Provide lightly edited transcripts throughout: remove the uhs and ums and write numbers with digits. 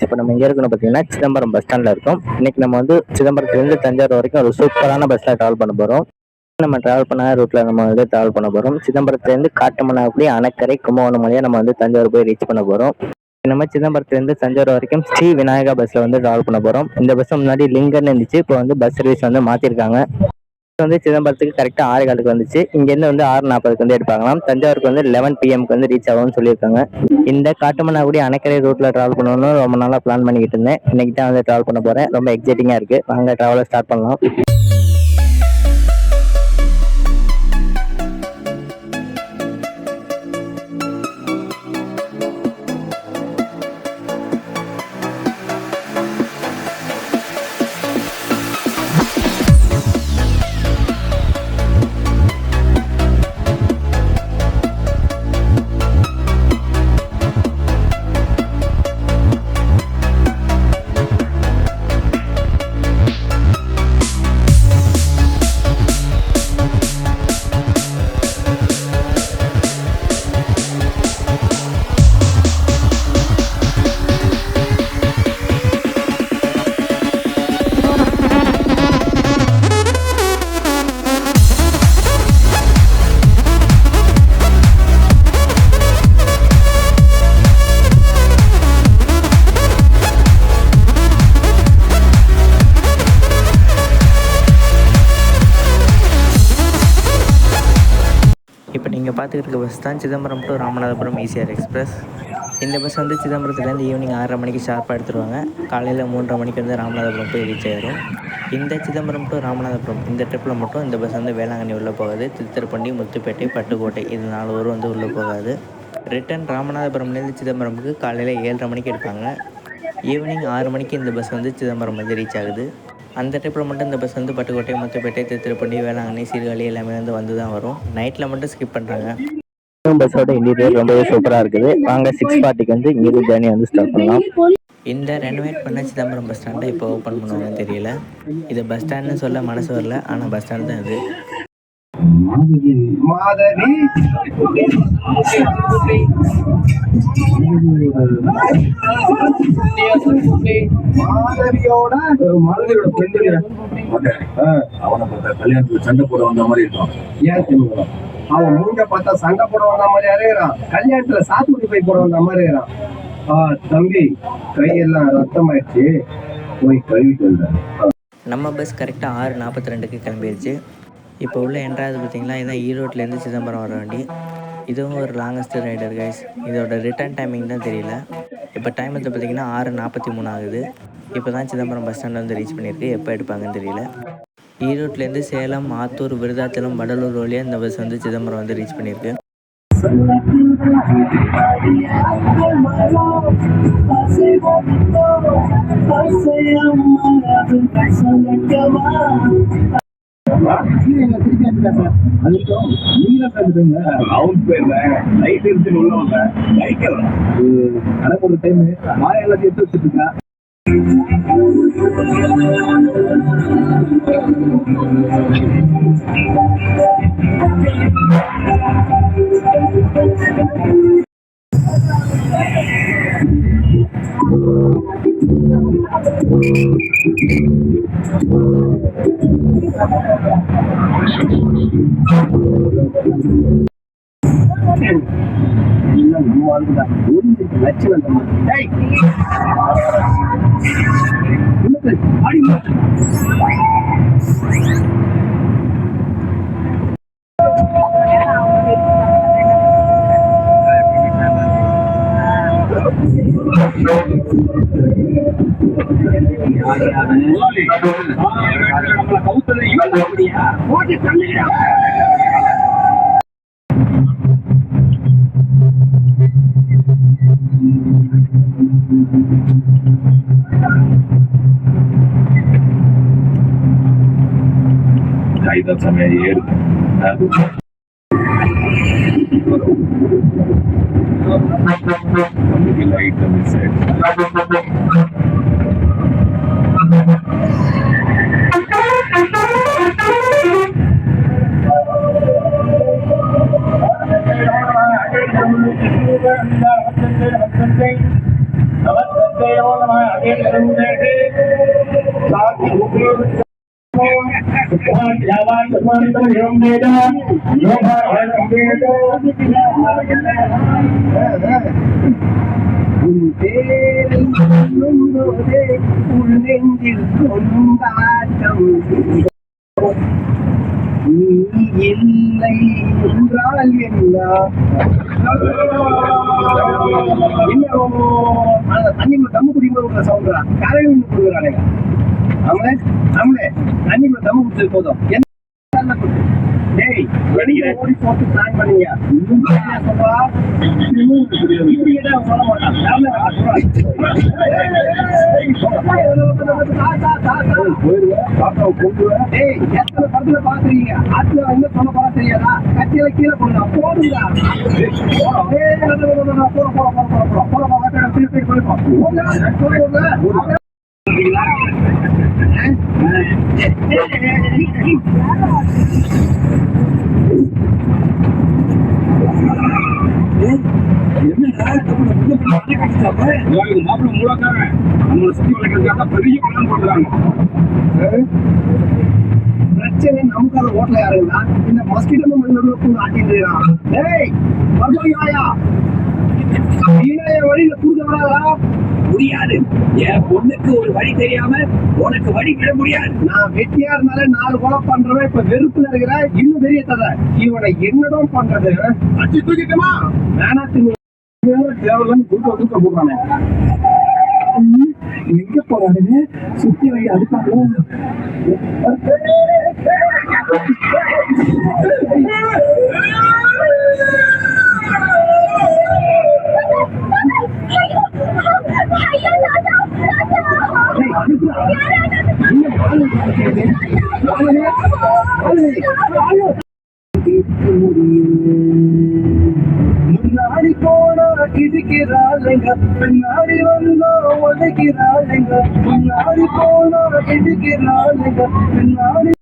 இப்போ நம்ம எங்கே இருக்கணும் பார்த்தீங்கன்னா சிதம்பரம் பஸ் ஸ்டாண்டில் இருக்கோம். இன்னைக்கு நம்ம வந்து சிதம்பரத்துலேருந்து தஞ்சாவூர் வரைக்கும் ஒரு சூப்பரான பஸ்ஸில் ட்ராவல் பண்ண போகிறோம். நம்ம ட்ராவல் பண்ண ரூட்டில் நம்ம வந்து ட்ராவல் பண்ண போகிறோம். சிதம்பரத்துலேருந்து காட்டுமன்னாக்குடி, அணைக்கரை, கும்பகோணம் வழியாக நம்ம வந்து தஞ்சாவூர் போய் ரீச் பண்ண போகிறோம். நம்ம சிதம்பரத்துலேருந்து தஞ்சாவூர் வரைக்கும் ஸ்ரீ விநாயகா பஸ்ஸில் வந்து ட்ராவல் பண்ண போகிறோம். இந்த பஸ் முன்னாடி லிங்கர்னு இருந்துச்சு, இப்போ வந்து பஸ் சர்வீஸ் வந்து மாற்றிருக்காங்க. வந்து சிதம்பரத்துக்கு கரெக்டாக 6:15 வந்துச்சு. இங்கேருந்து வந்து 6:40 வந்து எடுப்பாங்களாம். தஞ்சாவூருக்கு வந்து 11 PM வந்து ரீச் ஆகும்னு சொல்லியிருக்காங்க. இந்த காட்டுமன்னாக்குடி அணைக்கரை ரூட்டில் ட்ராவல் பண்ணணும்னு ரொம்ப நாளாக பிளான் பண்ணிக்கிட்டு இருந்தேன். இன்னைக்கு தான் வந்து ட்ராவல் பண்ண போகிறேன். ரொம்ப எக்ஸைட்டிங்காக இருக்குது. வாங்க ட்ராவலை ஸ்டார்ட் பண்ணலாம். இப்போ நீங்கள் பார்த்துக்கிட்டு இருக்க பஸ் தான் Chidambaram to Ramanathapuram ECR express. இந்த பஸ் வந்து சிதம்பரத்துலேருந்து ஈவினிங் 6:30 மணிக்கு ஷார்ப்பாக எடுத்துருவாங்க. காலையில் 3:30 மணிக்கு வந்து ராமநாதபுரம் போய் ரீச் ஆயிடும். இந்த சிதம்பரம் டு ராமநாதபுரம் இந்த ட்ரிப்பில் மட்டும் இந்த பஸ் வந்து வேளாங்கண்ணி உள்ளே போகாது. திருத்துறைப்பூண்டி, முத்துப்பேட்டை, பட்டுக்கோட்டை இது 4 ஊர் வந்து உள்ளே போகாது. ரிட்டன் ராமநாதபுரம்லேருந்து சிதம்பரமுக்கு காலையில் 7:30 மணிக்கு எடுப்பாங்க. ஈவினிங் 6 மணிக்கு இந்த பஸ் வந்து சிதம்பரம் வந்து ரீச் ஆகுது. அந்த ட்ரிப்பில் மட்டும் இந்த பஸ் வந்து பட்டுக்கோட்டை, முத்துப்பேட்டை, திருத்துறைப்பூண்டி, வேளாங்கண்ணி, சீர்காழி எல்லாமே வந்து தான் வரும். நைட்டில் மட்டும் ஸ்கிப் பண்ணுறாங்க. பஸ்ஸோட இன்டீரியர் ரொம்பவே சூப்பராக இருக்குது. வாங்க 6:40 வந்து இங்கிருந்து ஜேர்னி வந்து ஸ்டார்ட் பண்ணலாம். இந்த ரெனோவேட் பண்ண சிதம்பரம் பஸ் ஸ்டாண்டை இப்போ ஓப்பன் பண்ணுவாங்கன்னு தெரியல. இது பஸ் ஸ்டாண்டுன்னு சொல்ல மனசு வரல, ஆனால் பஸ் ஸ்டாண்ட் தான் இது. சண்டை போட வந்த மாதிரி இருக்கும். அவன் மூஞ்ச பார்த்தா சண்டை போட வந்த மாதிரி அறையிறான். கல்யாணத்துல சாத்துக்குடி போய் போட வந்த மாதிரி இருக்கிறான். தம்பி கையெல்லாம் ரத்தம் ஆயிடுச்சு, போய் கழுவிட்டு வந்தேன். நம்ம பஸ் கரெக்டாக 6:42 கிளம்பிடுச்சு. இப்போ உள்ள என்ட்ராது பார்த்தீங்களா, இதான் ஈரோட்லேருந்து சிதம்பரம் வர வண்டி. இதுவும் ஒரு லாங்கஸ்ட் ரைடர் கைஸ். இதோட ரிட்டர்ன் டைமிங் தான் தெரியல. இப்போ டைம் வந்து பார்த்தீங்கன்னா 6:43 ஆகுது. இப்போ தான் சிதம்பரம் பஸ் ஸ்டாண்ட் வந்து ரீச் பண்ணியிருக்கு. எப்போ எடுப்பாங்கன்னு தெரியல. ஈரோட்லேருந்து சேலம், ஆத்தூர், விருதாச்சலம், வடலூர் வழியாக இந்த பஸ் வந்து சிதம்பரம் வந்து ரீச் பண்ணியிருக்கு. ஒரு டைம் மாய எல்லாத்தையும் எடுத்து வச்சுட்டு இருக்கா. நம்ம வாழ்ந்துதான் லட்சணம் கைதான் சமயம் ஏறுது. லைட் மிஸ் உள்ளெஞ்சில் கொண்டாட்டம் நீ இல்லை என்றால் என்ன தண்ணி தம்மு குடிக்கிற சவுண்டா கரையில் கொடுக்குறாங்க அவங்களே அவங்களே தண்ணி தம்மு குடிச்சது போதும் டேய் ஓடி போட்டு பிளான் பண்ணீங்க சொல்றா சொல்ல மாட்டான் எத்தனை படத்துல பாக்குறீங்க ஆத்துல வந்து சொல்ல போறா தெரியாதா கட்டியில கீழே போடுங்க போடுங்க மாப்பிள்ள மூலக்காரன் நம்மளை சுத்தி வளைக்கிறதுக்காக பெரிய பணம் போடுறாங்க. பிரச்சனை நமக்கான ஓட்டல யாருங்களா இந்த மஸ்கிட்டோ ஆட்டிட்டு வழியில கூட்ட வராதா முடியாது. என் பொண்ணுக்கு ஒரு வழி தெரியாம உனக்கு வழி விட முடியாது. நான் வெட்டியா இருந்தாலும் 4 கொலை பண்றவன் இப்ப வெறுப்புல இருக்கிற இன்னும் பெரிய தர இவனை என்னதான் பண்றது அச்சு தூக்கிட்டுமா வேணாத்து தேவலன்னு தூக்க போடுறானே. எங்க போறானுங்க சுத்தி வை அடுப்பாங்க முன்னாடி போனா இடிக்கிறாளுங்க பின்னாடி வந்தா உதைக்கிறாளுங்க முன்னாடி போனா இடிக்கிறாளுங்க பின்னாடி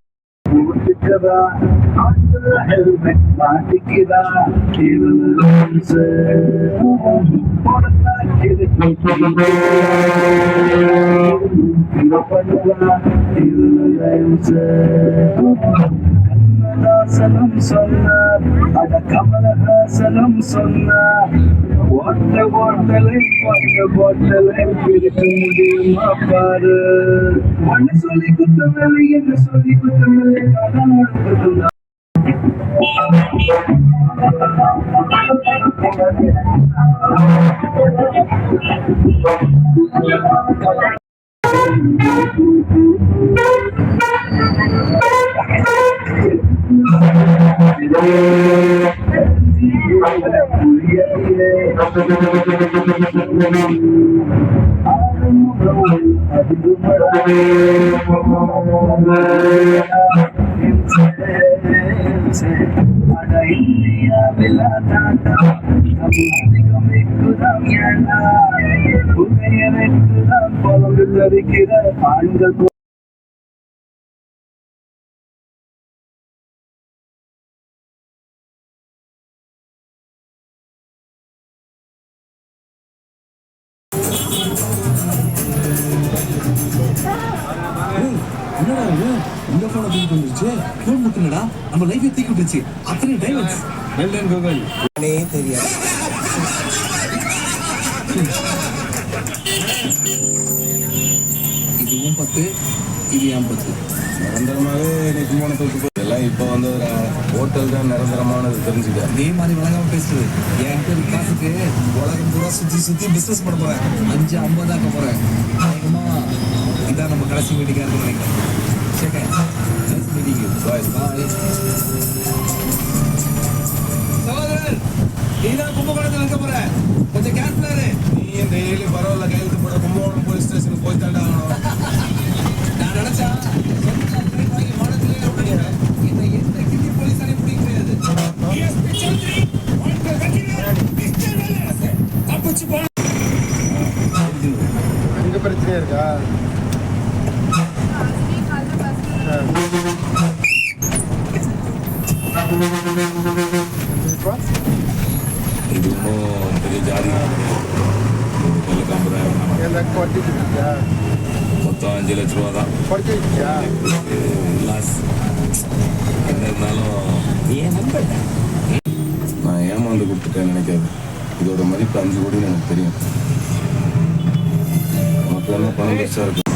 மாட்டிக்கிறா ஹெல்மெட் மாட்டிக்கிறா கமலஹாசனம் சொன்னார் அட கமலஹாசனம் சொன்னார் ஓட்ட ஓட்டலை பிரிக்க முடியுமா பாரு ஒன்னு சொல்லி குத்தமில்லை என்று சொல்லி குத்தமில்லை அதான் ஆண்கள் இந்த போன தூக்கிட்டு வந்துருச்சு போன் முட்டுனடா நம்ம லைஃபை தூக்கி விட்டுச்சு அத்தனை டைமண்ட்ஸ் வெல்டன் கூகுள் தெரியாது இதுவும் 10 இது ஏன் 10 நிரந்தரமாகவே எனக்கு போன தூக்கு எல்லாம் இப்போ வந்து ஹோட்டல் தான் நிரந்தரமானது தெரிஞ்சுக்க அதே மாதிரி வழங்காம பேசுறது என்கிட்ட ஒரு காசுக்கு உலகம் பூரா சுத்தி பிசினஸ் பண்ண போறேன் 5-50 ஆக்க போறேன் அதிகமா இதான் நம்ம கடைசி மீட்டிங்கா இருக்கு நினைக்கிறேன் நீதான் கும்பகோணத்தில் இருக்க போற கொஞ்சம் கேர்ஃபுல்லா நீ டெய்லி பரவாயில்ல கையெழுத்து போட கும்பகோணம் போலீஸ் ஸ்டேஷனுக்கு போய் தாண்டா நான் நினைச்சா மாடத்திலே இந்த எந்த கிண்டி போலீஸாலே பிடிக்க முடியாது அங்க பிரச்சனை இருக்கா இதுவும் பெரிய ஜாதி மொத்தம் 5 லட்ச ரூபா தான். லாஸ். என்ன இருந்தாலும் நான் ஏமாந்து கொடுத்துட்டேன்னு நினைக்காது. இதோட மதிப்பு 5 கோடின்னு எனக்கு தெரியும். உனக்கு என்ன பணம் பெருசா இருக்கு.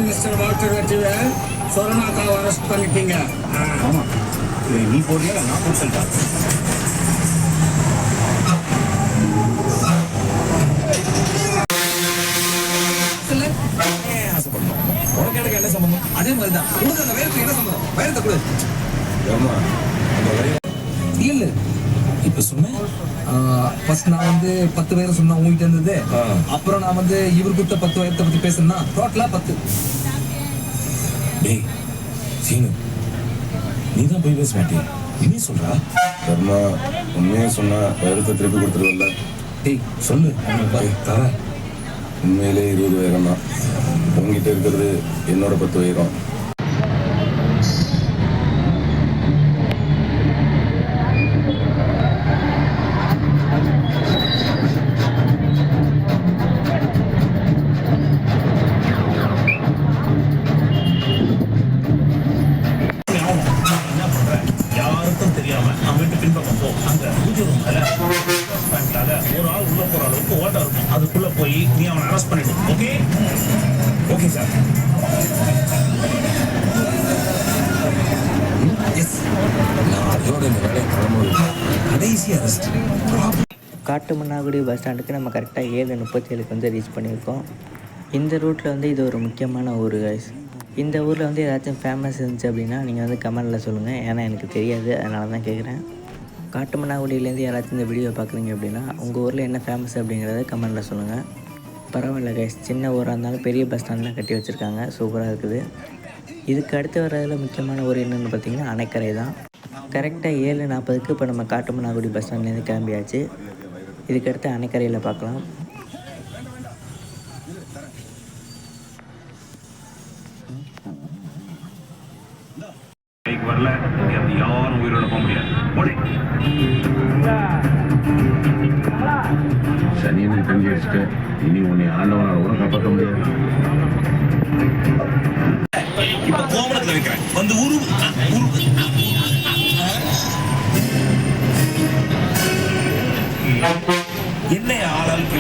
மிஸ்டர் வால்டர் வெற்றிவேல், சொரணாக்காவை அரெஸ்ட் பண்ணிட்டீங்க. ஆமா, நீ போறியா நான் போட்டா? உனக்கு எனக்கு என்ன சம்பந்தம்? அதே மாதிரி தான் உனக்கு அந்த வயலுக்கு என்ன சம்பந்தம்? வயலத்தை கொடு. ஏமா அந்த வயல் இல்ல இப்ப சொன்னேன். ஃபர்ஸ்ட் நான் வந்து 10 வயல சொன்னா உங்ககிட்ட இருந்தது. அப்புறம் நான் வந்து இவர் கொடுத்த 10 வயலத்தை பத்தி பேசுனா டோட்டலா 10. டேய் சீனு, நீ தான் போய் பேச மாட்டியா? என்ன சொல்றா? தர்மா உண்மையே சொன்னா வயலத்தை திருப்பி கொடுத்துருவல்ல? டேய் சொல்லு. தர உண்மையிலே 20 வயரம் தான். உங்ககிட்ட இருக்கிறது என்னோட 10 வயரம். யாருக்கும் தெரியாம அவன் வீட்டு பின்பக்கம் போ. அங்க பூஜை ரூம் ஒரு ஆள் உள்ள போற அளவுக்கு ஓட்டம் இருக்கும். அதுக்குள்ள போய் நீ அவனை அரெஸ்ட் பண்ணிடு. ஓகே? Okay sir. நான் அதோட இந்த வேலையை கிளம்புவது கடைசி அரெஸ்ட். காட்டுமன்னாகுடி பஸ் ஸ்டாண்டுக்கு நம்ம கரெக்டாக 7:37 வந்து ரீச் பண்ணியிருக்கோம். இந்த ரூட்டில் வந்து இது ஒரு முக்கியமான ஊர் கைஸ். இந்த ஊரில் வந்து ஏதாச்சும் ஃபேமஸ் இருந்துச்சு அப்படின்னா நீங்கள் வந்து கமெண்டில் சொல்லுங்கள். ஏன்னா எனக்கு தெரியாது, அதனால தான் கேட்குறேன். காட்டுமன்னாகுடியிலேருந்து யாராச்சும் இந்த வீடியோ பார்க்குறீங்க அப்படின்னா உங்கள் ஊரில் என்ன ஃபேமஸ் அப்படிங்கிறத கமெண்டில் சொல்லுங்கள். பரவாயில்ல கைஸ், சின்ன ஊராக இருந்தாலும் பெரிய பஸ் ஸ்டாண்ட் கட்டி வச்சுருக்காங்க, சூப்பராக இருக்குது. இதுக்கு அடுத்து வர்றதில் முக்கியமான ஊர் என்னென்னு பார்த்தீங்கன்னா அணைக்கரை தான். கரெக்டாக 7:40க்கு இப்போ நம்ம காட்டுமன்னாகுடி பஸ் ஸ்டாண்ட்லேருந்து கிளம்பியாச்சு. இதுக்கடுத்து அணைக்கரையில் பார்க்கலாம். வரல யாரும் உயிரோட போக முடியாது. சனியனை தங்கி வச்சுட்டு இனி உன்னை ஆண்டவனால் கூட காப்பாற்ற முடியாது. இப்ப கோமணத்துல வைக்கிறேன் வந்து என்ன ஆளாளுக்கு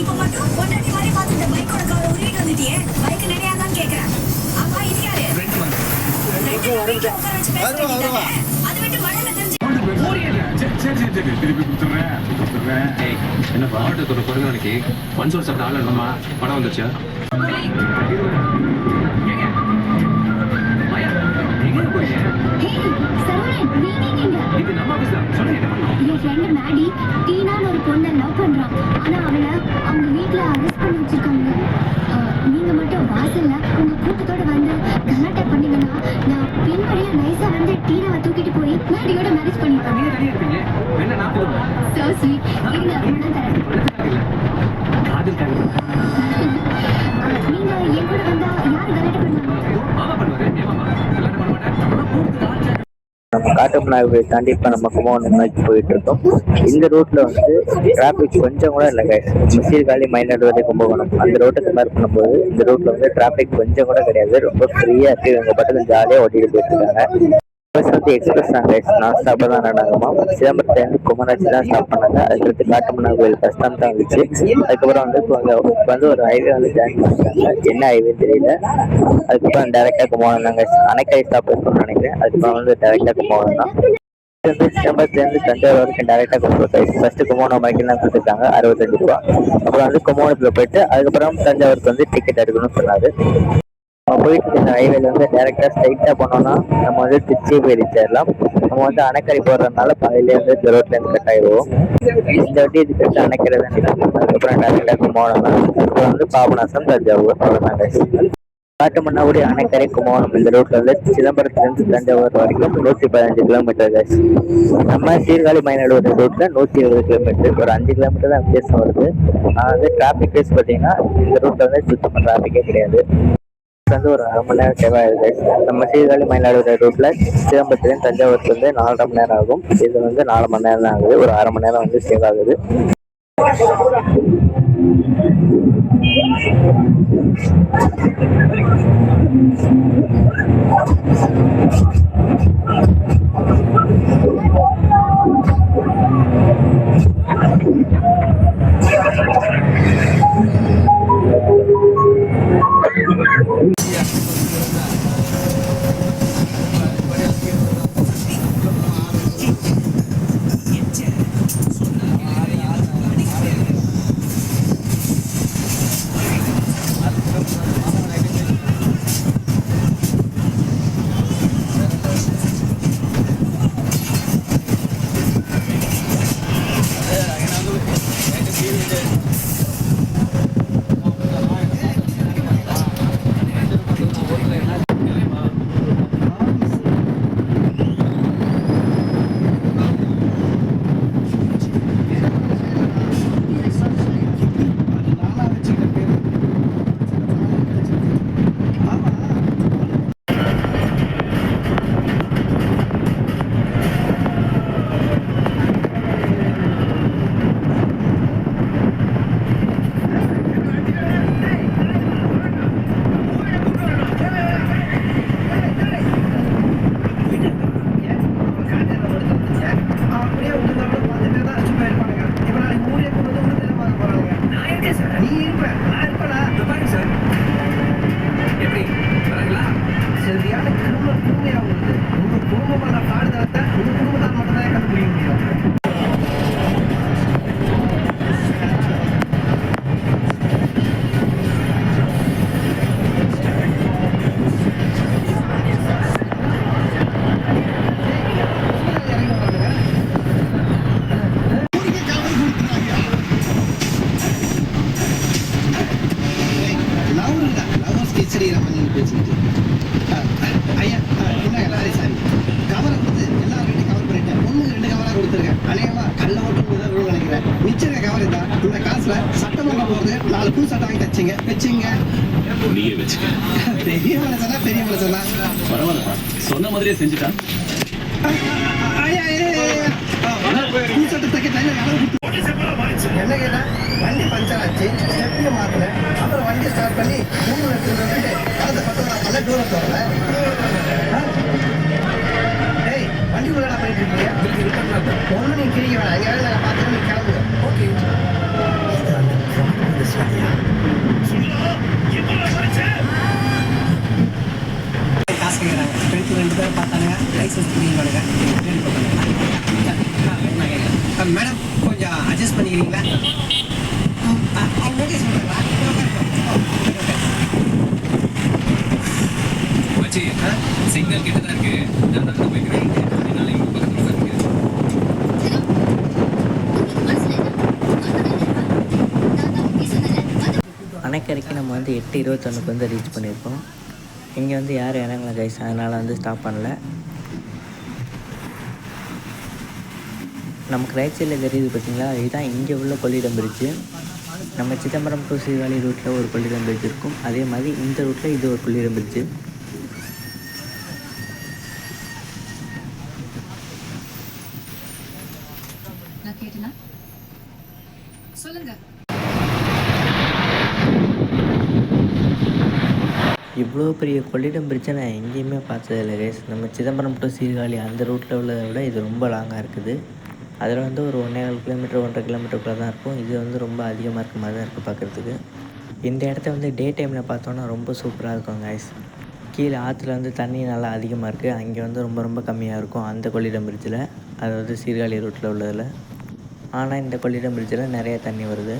இப்ப மட்டும் பொண்டாட்டி மாதிரி பார்த்துட்டு பைக்கோட கால உருவிட்டு வந்துட்டியே, பைக் நினையாதான்னு கேக்குறேன். அப்பா இது யாரு? உட்கார வச்சு பேச வேண்டியதானே? அதை விட்டு மழையில தெரிஞ்சு சரி திருப்பி கொடுத்துட்றேன். என்ன பாவட்டத்தோட பிறந்த நாளைக்கு மஞ்சள் சாப்பிட்ட ஆள் என்னமா படம் வந்துச்சா? கூட்டத்தோட வந்து கலாட்டா பண்ணீங்கன்னா நான் பின்வழியா நைஸா வந்து டீனாவை தூக்கிட்டு போய் மேடியோட மேரேஜ் பண்ணிடுவேன். நீங்க தனியா இருப்பீங்க என்ன நான் போடுவேன் So sweet. இருங்க பணம் தரேன். காதல் நீங்க என் கூட வந்தா யாரு கலாட்டா பண்ணுவாங்க? மாமா பண்ணுவாரு ஏன் மாமா கல்யாணம் பண்ண மாட்டேன் நம்ம காட்டுமன்னார்கோவில் தாண்டி இப்போ நம்ம கும்பகோணம் நோக்கி போயிட்டு இருக்கோம். இந்த ரூட்ல வந்து டிராஃபிக் கொஞ்சம் கூட இல்லை கைஸ். சீர்காழி மயிலாடுதுறை கும்பகோணம் அந்த ரோட்டை கம்பேர் பண்ணும்போது இந்த ரூட்ல வந்து டிராஃபிக் கொஞ்சம் கூட கிடையாது. ரொம்ப ஃப்ரீயா இருக்கு. இவங்க பட்டத்தில் ஜாலியாக ஓட்டிட்டு போயிட்டு இருக்காங்க. பஸ் வந்து எக்ஸ்பிரஸ் தான் கைஸ். நான் ஸ்டாப் தான் நடக்குமா. சிதம்பரத்துலேருந்து குமராட்சி தான் ஸ்டாப் பண்ணாங்க. அதுக்கடுத்து காட்டுமன்னார்கோவில் பஸ் ஸ்டாண்ட் தான் இருந்துச்சு. அதுக்கப்புறம் வந்து இப்போ வந்து ஒரு ஹைவே வந்து ஜாயின் பண்ணிருக்காங்க. என்ன ஹைவே தெரியல. அதுக்கப்புறம் டேரெக்டாக கும்பகோணம் தான் கைஸ். அணைக்கரை ஸ்டாப் இருக்கும்னு நினைக்கிறேன். அதுக்கப்புறம் வந்து டேரெக்டாக கும்பகோணம் தான். வந்து சிதம்பரத்துலேருந்து தஞ்சாவூர் வரைக்கும் டேரெக்டாக கொண்டு போய் ஃபர்ஸ்ட் கும்பகோணம் வரைக்கும் தான் கொடுத்துருக்காங்க 62 ரூபா. அப்புறம் வந்து கும்பகோணத்தில் போயிட்டு அதுக்கப்புறம் தஞ்சாவூருக்கு வந்து டிக்கெட் எடுக்கணும்னு சொன்னாரு. நம்ம போயிட்டு இருக்க ஹைவேல வந்து டேரெக்டாக ஸ்ட்ரைட்டாக போனோம்னா நம்ம வந்து திருச்சி போய் ரீச் ஆயிடலாம். நம்ம வந்து அணைக்கரை போடுறதுனால பாதியிலே வந்து இந்த ரோட்லேருந்து கட் ஆயிடுவோம். இந்த வண்டி இது கட்டு அணைக்கரை தான் நிற்கும். அதுக்கப்புறம் டேரெக்டாக கும்பகோணம் தான். அப்புறம் வந்து பாபநாசம் தஞ்சாவூர் அவ்வளோதான். காட்டுமன்னார்கோவில் அணைக்கரை கும்பகோணம் இந்த ரூட்ல வந்து சிதம்பரத்துலேருந்து தஞ்சாவூர் வரைக்கும் 115 கிலோமீட்டர் கைஸ். நம்ம சீர்காழி மயிலாடுதுறை ரூட்ல 120 கிலோமீட்டர், ஒரு 5 கிலோமீட்டர் தான் வித்தியாசம் வருது. ஆனால் வந்து டிராஃபிக் பேஸ் பார்த்தீங்கன்னா இந்த ரூட்ல வந்து சுத்தமாக டிராஃபிக்கே கிடையாது. வந்து ஒரு 1/2 மணி நேரம் சேவ் ஆகுது கைஸ். நம்ம சீர்காழி மயிலாடுதுறை ரூட்ல சிதம்பரத்துலேருந்து தஞ்சாவூருக்கு வந்து 4.5 மணி நேரம் ஆகும். இது வந்து 4 மணி நேரம் தான் ஆகுது. ஒரு 1/2 மணி நேரம் வந்து சேவ் ஆகுது. நீயே வச்சுக்க பெரிய மனசெல்லாம் பரவாயில்லப்பா சொன்ன மாதிரியே செஞ்சுட்டான் என்ன கேட்டா வண்டி பஞ்சர் ஆச்சு, ஸ்டெப்னு மாத்தல, அப்புறம் வண்டி ஸ்டார்ட் பண்ணி 3 இடத்துல வந்துட்டு கடந்த 10 தூரம் போறல. டேய் வண்டி உள்ளடா பண்ணிட்டு இருக்கீங்க. ஒண்ணு நீ கிழிக்க வேணாம், அங்கே நாங்கள் பார்த்துட்டு நீ கிளம்புங்க. ஓகே காசு கேட்குறாங்க. ஃப்ரெண்ட்ஸ் 2 பேர் பார்த்தாங்க, லைசன்ஸ் புரியுங்க. மேடம் கொஞ்சம் அட்ஜஸ்ட் பண்ணிக்கிறீங்களா? மச்சி சிக்னல் கிட்ட தான் இருக்கு. நான் நடந்து போய்க்கிறேன். என்னால இங்க பக்கத்துல இருக்கு. அணைக்கரைக்கு நம்ம வந்து 8:21 வந்து ரீச் பண்ணியிருக்கோம். இங்கே வந்து யாரும் இறங்கல கைஸ், அதனால் வந்து ஸ்டாப் பண்ணல. நமக்கு ரைட் சைடில் தெரியுது பார்த்தீங்களா, இதுதான் இங்கே உள்ள கொள்ளிடம் பிரிட்ஜு. நம்ம சிதம்பரம் டு சீர்காழி ரூட்டில் ஒரு கொள்ளிடம் பிரிட்ஜ் இருக்கும், அதே மாதிரி இந்த ரூட்டில் இது ஒரு கொள்ளிடம் பிரிட்ஜு. நான் கேட்டேனா? சொல்லுங்க. இவ்வளோ பெரிய கொள்ளிடம் பிரிட்ஜை நான் எங்கேயுமே பார்த்ததில்ல கைஸ். நம்ம சிதம்பரம் டு சீர்காழி அந்த ரூட்டில் உள்ளதை விட இது ரொம்ப லாங்காக இருக்குது. அதில் வந்து ஒரு 1.25 கிலோமீட்டர் 1.5 கிலோமீட்டருக்குள்ளே தான் இருக்கும். இது வந்து ரொம்ப அதிகமாக இருக்க மாதிரி தான் இருக்குது பார்க்குறதுக்கு. இந்த இடத்த வந்து டே டைமில் பார்த்தோன்னா ரொம்ப சூப்பராக இருக்கும் கைஸ். கீழே ஆற்றுல வந்து தண்ணி நல்லா அதிகமாக இருக்குது, அங்கே வந்து ரொம்ப ரொம்ப கம்மியாக இருக்கும் அந்த கொள்ளிடம் பிரிட்ஜில், அதாவது சீர்காழி ரூட்டில் உள்ளதில். ஆனால் இந்த கொள்ளிடம் பிரிட்ஜில் நிறைய தண்ணி வருது.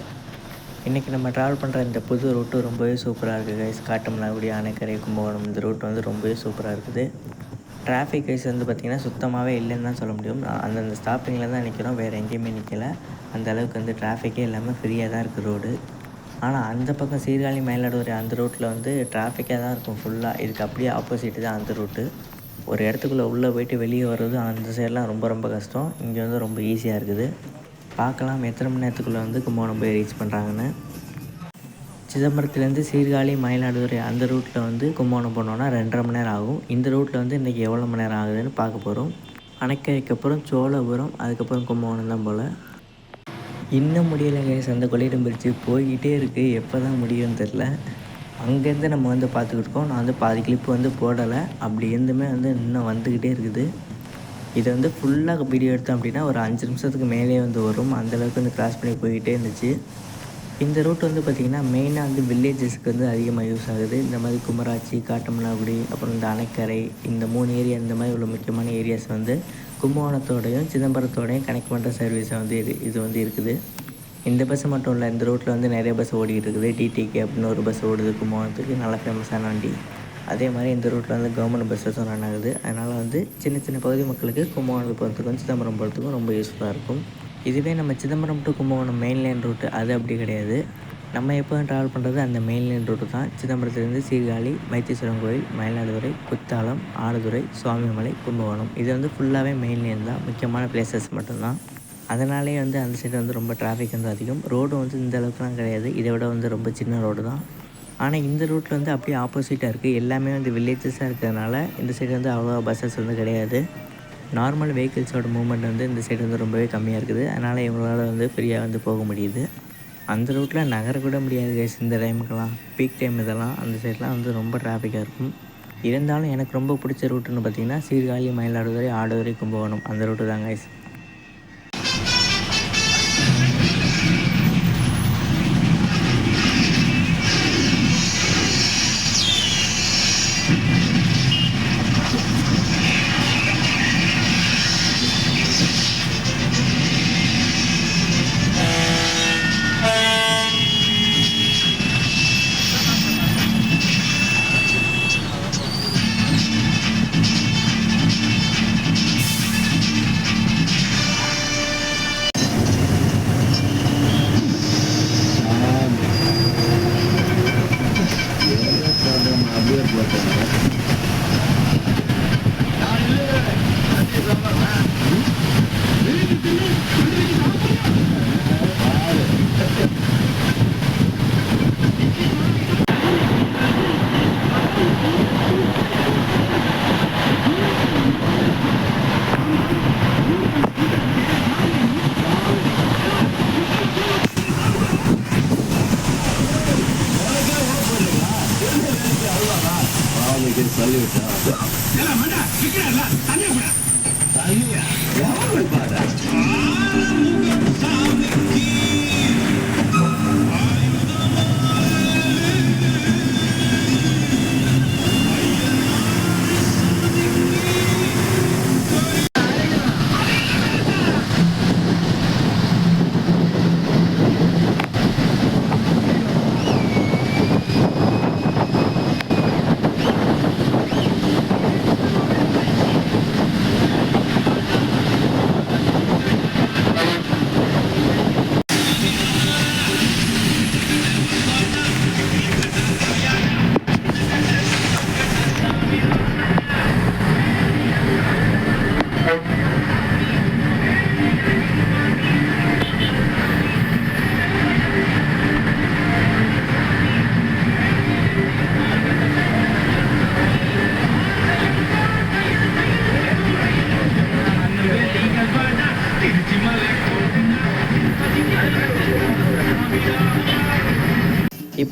இன்றைக்கி நம்ம ட்ராவல் பண்ணுற இந்த புது ரூட்டு ரொம்பவே சூப்பராக இருக்குது கைஸ். காட்டுமன்னாகுடி, ஆனைக்கரை, கும்பகோணம் இந்த ரூட் வந்து ரொம்பவே சூப்பராக இருக்குது. டிராஃபிக் கைஸ் வந்து பார்த்திங்கன்னா சுத்தமாகவே இல்லைன்னு தான் சொல்ல முடியும். அந்தந்த ஸ்டாப்பிங்கில் தான் நிற்கிறோம், வேறு எங்கேயுமே நிற்கலை. அந்த அளவுக்கு வந்து டிராஃபிக்கே இல்லாமல் ஃப்ரீயாக தான் இருக்குது ரோடு. ஆனால் அந்த பக்கம் சீர்காழி மயிலாடுதுறை அந்த ரூட்டில் வந்து டிராஃபிக்காக தான் இருக்கும் ஃபுல்லாக. இதுக்கு அப்படியே ஆப்போசிட்டு தான் அந்த ரூட்டு. ஒரு இடத்துக்குள்ளே உள்ளே போய்ட்டு வெளியே வர்றது அந்த சைடெலாம் ரொம்ப ரொம்ப கஷ்டம். இங்கே வந்து ரொம்ப ஈஸியாக இருக்குது. பார்க்கலாம் எத்தனை மணி நேரத்துக்குள்ளே வந்து கும்பகோணம் போய் ரீச் பண்ணுறாங்கன்னு. சிதம்பரத்துலேருந்து சீர்காழி மயிலாடுதுறை அந்த ரூட்டில் வந்து கும்பகோணம் போனோன்னா 2.5 மணி நேரம் ஆகும். இந்த ரூட்டில் வந்து இன்றைக்கி எவ்வளோ மணி நேரம் ஆகுதுன்னு பார்க்க போகிறோம். அணைக்கரைக்கு அப்புறம் சோழபுரம், அதுக்கப்புறம் கும்பகோணம் தான் போல். இன்னும் முடியலை கைஸ், அந்த கொள்ளிடம் பிரிட்ஜு போய்கிட்டே இருக்குது, எப்போ தான் முடியும்னு தெரில. அங்கேருந்து நம்ம வந்து பார்த்துக்கிட்டு இருக்கோம். நான் வந்து பாதி கிளிப்பு வந்து போடலை, அப்படி இருந்துமே வந்து இன்னும் வந்துக்கிட்டே இருக்குது. இதை வந்து ஃபுல்லாக வீடியோ எடுத்தோம் அப்படின்னா ஒரு 5 நிமிஷத்துக்கு மேலே வந்து வரும், அந்தளவுக்கு வந்து கிராஸ் பண்ணி போய்கிட்டே இருந்துச்சு. இந்த ரூட் வந்து பார்த்திங்கன்னா மெயினாக வந்து வில்லேஜஸ்க்கு வந்து அதிகமாக யூஸ் ஆகுது. இந்த மாதிரி குமராட்சி, காட்டுமன்னாகுடி, அப்புறம் இந்த அணைக்கரை, இந்த 3 ஏரியா, இந்த மாதிரி உள்ள முக்கியமான ஏரியாஸ் வந்து கும்பகோணத்தோடையும் சிதம்பரத்தோடையும் கனெக்ட் பண்ணுற சர்வீஸை வந்து இது வந்து இருக்குது. இந்த பஸ்ஸு மட்டும் இல்லை, இந்த ரூட்டில் வந்து நிறைய பஸ் ஓடிக்கிட்டு இருக்குது. டிடிகே அப்படின்னு ஒரு பஸ் ஓடுது கும்பகோணத்துக்கு, நல்லா ஃபேமஸான வண்டி. அதே மாதிரி இந்த ரூட்டில் வந்து கவர்மெண்ட் பஸ்ஸஸும் ரன் ஆகுது. அதனால் வந்து சின்ன சின்ன பகுதி மக்களுக்கு கும்பகோணம் போகிறதுக்கும் சிதம்பரம் போகிறதுக்கும் ரொம்ப யூஸ்ஃபுல்லாக இருக்கும். இதுவே நம்ம Chidambaram to Kumbakonam main line route அது அப்படி கிடையாது. நம்ம எப்போதும் ட்ராவல் பண்ணுறது அந்த மெயின் லைன் ரூட்டு தான். சிதம்பரத்துலேருந்து சீர்காழி, வைத்தீஸ்வரன் கோயில், மயிலாடுதுறை, குத்தாலம், ஆடுதுறை, சுவாமிமலை, கும்பகோணம், இது வந்து ஃபுல்லாகவே மெயின் லைன் தான், முக்கியமான பிளேசஸ் மட்டும்தான். அதனாலே வந்து அந்த சைடு வந்து ரொம்ப டிராஃபிக் வந்து அதிகம். ரோடு வந்து இந்த அளவுக்குலாம் கிடையாது, இதை விட வந்து ரொம்ப சின்ன ரோடு தான். ஆனால் இந்த ரூட்டில் வந்து அப்படியே ஆப்போசிட்டாக இருக்குது. எல்லாமே வந்து வில்லேஜஸாக இருக்கிறதுனால இந்த சைடு வந்து அவ்வளோ பஸ்ஸஸ் வந்து கிடையாது. நார்மல் வெஹிக்கிள்ஸோட மூவ்மெண்ட் வந்து இந்த சைடு வந்து ரொம்பவே கம்மியாக இருக்குது. அதனால் இவங்களால வந்து ஃப்ரீயாக வந்து போக முடியுது. அந்த ரூட்டில் நகரக்கூட முடியாது கைஸ் இந்த டைமுக்கெல்லாம், பீக் டைம் இதெல்லாம் அந்த சைட்லாம் வந்து ரொம்ப டிராஃபிக்காக இருக்கும். இருந்தாலும் எனக்கு ரொம்ப பிடிச்ச ரூட்டுன்னு பார்த்திங்கன்னா சீர்காழி, மயிலாடுதுறை, ஆடுதுறை, கும்பகோணம் அந்த ரூட்டு தான் கைஸ்.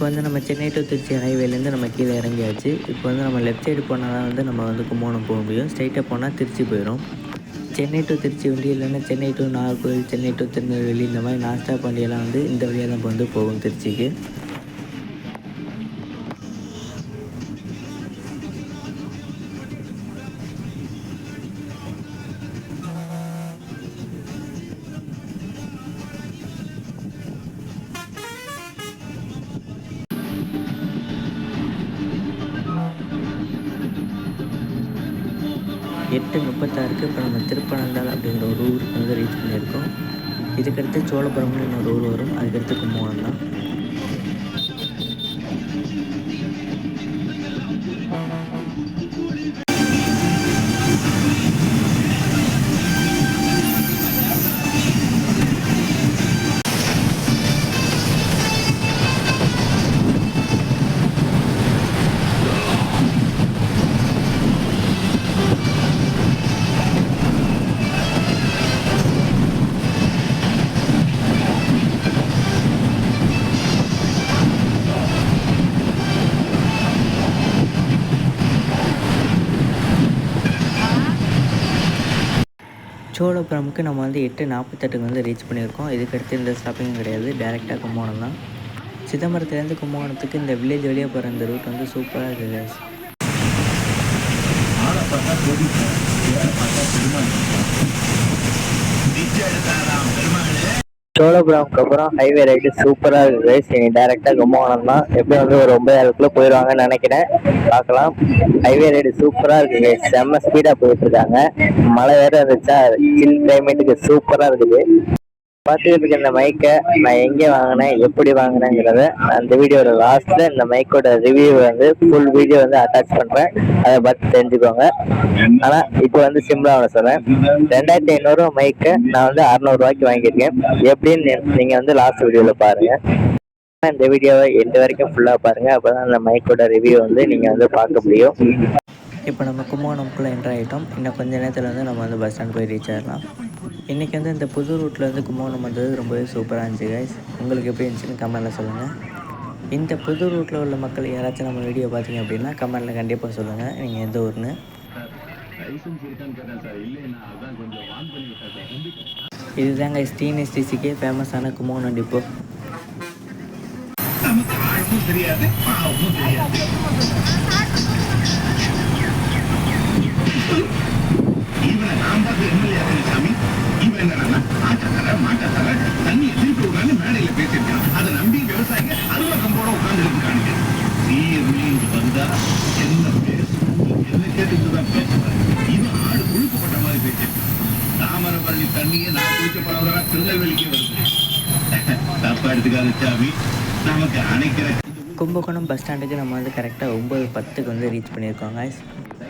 வந்து நம்ம சென்னை டு திருச்சி ஹைவேலேருந்து நம்ம கீழே இறங்கியாச்சு. இப்போ வந்து நம்ம லெஃப்ட் சைடு போனால் தான் வந்து நம்ம வந்து கும்பகோணம் போக முடியும். ஸ்ட்ரைட்டாக போனால் திருச்சி போயிடும். சென்னை டு திருச்சி வண்டி இல்லைன்னா சென்னை டு நாகர்கோவில், சென்னை டு திருநெல்வேலி, இந்த மாதிரி நான் ஸ்டாப் வண்டியெல்லாம் வந்து இந்த வழியாக தான் இப்போ வந்து போகும் திருச்சிக்கு. எட்டு 36க்கு இப்போ நம்ம திருப்பனந்தாள் அப்படிங்கிற ஒரு ஊருக்கு வந்து ரீச் பண்ணியிருக்கோம். இதுக்கடுத்து சோழபுரம்னு இன்னொரு ஊர் வரும். அதுக்கடுத்து கும்பகோணம் தான். சோழபுரமுக்கு நம்ம வந்து 8:48க்கு வந்து ரீச் பண்ணியிருக்கோம். இதுக்கடுத்து இந்த ஸ்டாப்பிங்கும் கிடையாது, டேரெக்டாக கும்பகோணம் தான். சிதம்பரத்துலேருந்து கும்பகோணத்துக்கு இந்த வில்லேஜ் வழியாக போகிற இந்த ரூட் வந்து சூப்பராக இருக்குது guys. ஆளை பார்த்தா கோபிக்க, பேரை பார்த்தா பெருமாள். நிச்சயம் எடுத்தாராம் பெருமாள். சோழபுரம்க்கு அப்புறம் ஹைவே ரைடு சூப்பராக இருக்குது கைஸ். இனி டேரெக்டாக கும்பகோணம் தான். எப்படியும் வந்து ஒரு 9:00க்குள்ளே போயிடுவாங்கன்னு நினைக்கிறேன். பார்க்கலாம். ஹைவே ரைடு சூப்பராக இருக்குது கைஸ். செம்ம ஸ்பீடாக போயிட்டுருக்காங்க. மழை வேறு இருந்துச்சா, சில் கிளைமேட்டுக்கு சூப்பராக இருக்குது. பார்த்துக்கிட்டு இருக்க இந்த மைக்கை நான் எங்கே வாங்கினேன், எப்படி வாங்கினேங்கிறத நான் இந்த வீடியோட லாஸ்ட்டில் இந்த மைக்கோட ரிவ்யூ வந்து ஃபுல் வீடியோ வந்து அட்டாச் பண்ணுறேன். அதை பார்த்து தெரிஞ்சுக்கோங்க. ஆனால் இப்போ வந்து சிம்பிளாக ஒன்று சொல்கிறேன். 2500 மைக்கை நான் வந்து 600 ரூபாய்க்கு வாங்கியிருக்கேன். எப்படின்னு நீங்கள் வந்து லாஸ்ட் வீடியோவில் பாருங்கள். இந்த வீடியோவை எண்டு வரைக்கும் ஃபுல்லாக பாருங்கள். அப்போ தான் அந்த மைக்கோட ரிவ்யூ வந்து நீங்கள் வந்து பார்க்க முடியும். இப்போ நம்ம கும்பகோணம்குள்ளே என்ட்ரு ஆகிட்டோம். இன்னும் கொஞ்ச நேரத்தில் வந்து நம்ம வந்து பஸ் ஸ்டாண்ட் போய் ரீச் ஆகிடலாம். இன்றைக்கி வந்து இந்த புது ரூட்டில் வந்து கும்பகோணம் வந்தது ரொம்பவே சூப்பராக இருந்துச்சு கைஸ். உங்களுக்கு எப்படி இருந்துச்சுன்னு கமெண்ட்டில் சொல்லுங்கள். இந்த புது ரூட்டில் உள்ள மக்கள் யாராச்சும் நம்ம வீடியோ பார்த்தீங்க அப்படின்னா கமெண்ட்டில் கண்டிப்பாக சொல்லுங்கள் நீங்கள் எந்த ஊர்னு. இதுதான் கைஸ் டிஎன்எஸ்டிசிக்கே ஃபேமஸான கும்பகோணம் டிப்போ. நமக்கு ஆழமும் தெரியாது, பாவமும் தெரியாது. இவனை நான் பார்த்து எம்எல்ஏ சாமி, இவன் என்னன்னா ஆட்டத்தர மாட்டத்தர தண்ணியை திருப்பி விடுறான்னு மேடையில பேசியிருக்கான். அதை நம்பி விவசாயிங்க அலுவலகம்போட உட்கார்ந்து இருக்காங்க. நீர் வந்தா என்ன பேசணும், என்ன கேட்டுதான் பேசுவாங்க. இவன் ஆடு குழுக்கப்பட்ட மாதிரி பேசியிருக்கான். தாமரபரணி தண்ணியை நான் குளிக்க போறவரா திருநெல்வேலிக்கு வருது. தப்பா எடுத்துக்காத சாமி, நமக்கு அணைக்கிற. கும்பகோணம் பஸ் ஸ்டாண்டுக்கு நம்ம வந்து கரெக்டாக 9:10க்கு வந்து ரீச் பண்ணியிருக்கோம் guys.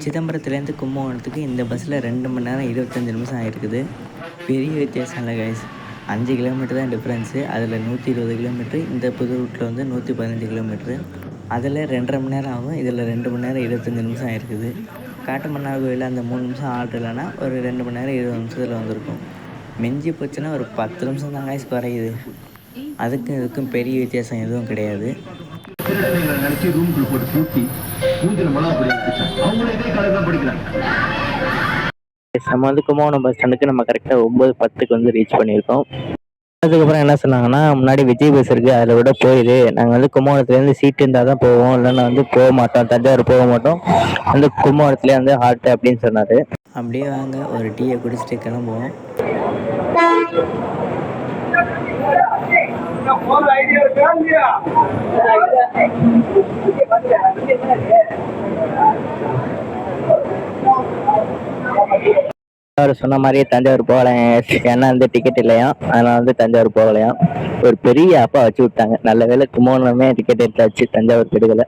சிதம்பரத்துலேருந்து கும்பகோணத்துக்கு இந்த பஸ்ஸில் 2 மணி நேரம் 25 நிமிஷம் ஆகிருக்குது. பெரிய வித்தியாசம் இல்லை guys. 5 கிலோமீட்டர் தான் டிஃப்ரென்ஸு. அதில் 120 கிலோமீட்ரு, இந்த புது ரூட்டில் வந்து 115 கிலோமீட்ரு. அதில் 2.5 மணி நேரம் ஆகும். இதில் 2 மணி நேரம் 25 நிமிஷம் ஆகிருக்குது. காட்டுமன்னார் கோயிலில் அந்த 3 நிமிஷம் ஆர்டர் இல்லைன்னா ஒரு 2 மணி நேரம் 20 நிமிஷத்தில் வந்திருக்கும். மிஞ்சி போச்சுன்னா ஒரு 10 நிமிஷம் தான் guys குறையுது. அதுக்கும் இதுக்கும் பெரிய வித்தியாசம் எதுவும் கிடையாது. நினைச்சு ரூம்குள்ள போட்டு பூட்டி மூஞ்சில மழை அவங்களே இதே காலேஜ் தான் படிக்கிறாங்க. நம்ம வந்து கும்பகோணம் பஸ் ஸ்டாண்டுக்கு நம்ம கரெக்டாக 9:10க்கு வந்து ரீச் பண்ணியிருக்கோம். அதுக்கப்புறம் என்ன சொன்னாங்கன்னா, முன்னாடி விஜய் பஸ் இருக்குது, அதில் விட போயிடு, நாங்கள் வந்து கும்பகோணத்துலேருந்து சீட்டு இருந்தால் தான் போவோம், இல்லைன்னா வந்து போக மாட்டோம், தஞ்சாவூர் போக மாட்டோம், வந்து கும்பகோணத்துலேயே வந்து ஹார்ட்டு அப்படின்னு சொன்னார். அப்படியே வாங்க ஒரு டீயை குடிச்சிட்டு கிளம்புவோம். அவர் சொன்ன மாதிரியே தஞ்சாவூர் போகலாம். ஏன்னா வந்து டிக்கெட் இல்லையா, அதனால் வந்து தஞ்சாவூர் போகலையாம். ஒரு பெரிய அப்பா வச்சு விட்டாங்க. நல்ல வேலை கும்பகோணமே டிக்கெட் எடுத்தாச்சு, தஞ்சாவூர் கெடுக்கலை.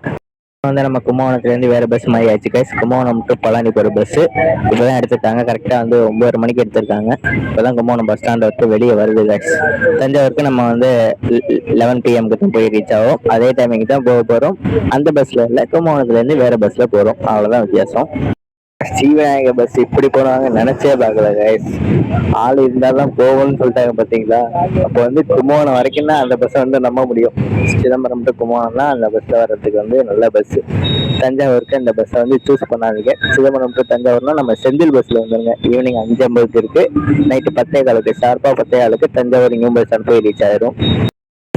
வந்து நம்ம கும்பகோணத்துலேருந்து வேறு பஸ் மாதிரி ஆச்சு கைஸ். கும்பகோணம் டு பழனி போகிற பஸ்ஸு இப்போ தான் எடுத்துருக்காங்க. கரெக்டாக வந்து 9:30 மணிக்கு எடுத்திருக்காங்க. இப்போ தான் கும்பகோணம் பஸ் ஸ்டாண்டை விட்டு வெளியே வருது கைஸ். தஞ்சாவூருக்கு நம்ம வந்து 11 PM தான் போய் ரீச் ஆகும். அதே டைமிங் தான் போக போகிறோம். அந்த பஸ்ஸில் இல்லை, கும்பகோணத்துலேருந்து வேறு பஸ்ஸில் போகிறோம். அவ்வளோதான் வித்தியாசம். ஸ்ரீவிநாயக பஸ் இப்படி போனாங்க நினைச்சே பார்க்கல கைஸ். ஆள் இருந்தாலும் போகும்னு சொல்லிட்டாங்க பார்த்தீங்களா. அப்போ வந்து கும்பகோணம் வரைக்கும் தான் அந்த பஸ்ஸை வந்து நம்ப முடியும். சிதம்பரம் டு கும்பகோணம்னா அந்த பஸ்ஸில் வர்றதுக்கு வந்து நல்ல பஸ்ஸு. தஞ்சாவூருக்கு இந்த பஸ்ஸை வந்து சூஸ் பண்ணாதீங்க. சிதம்பரம் டு தஞ்சாவூர்னா நம்ம செந்தில் பஸ்ஸில் வந்துருங்க. ஈவினிங் 5:50 இருக்கு. நைட்டு 10:15 ஷார்ப்பாக 10:15 தஞ்சாவூர் நியூ பஸ் ஸ்டாண்ட் போய் ரீச் ஆயிரும்.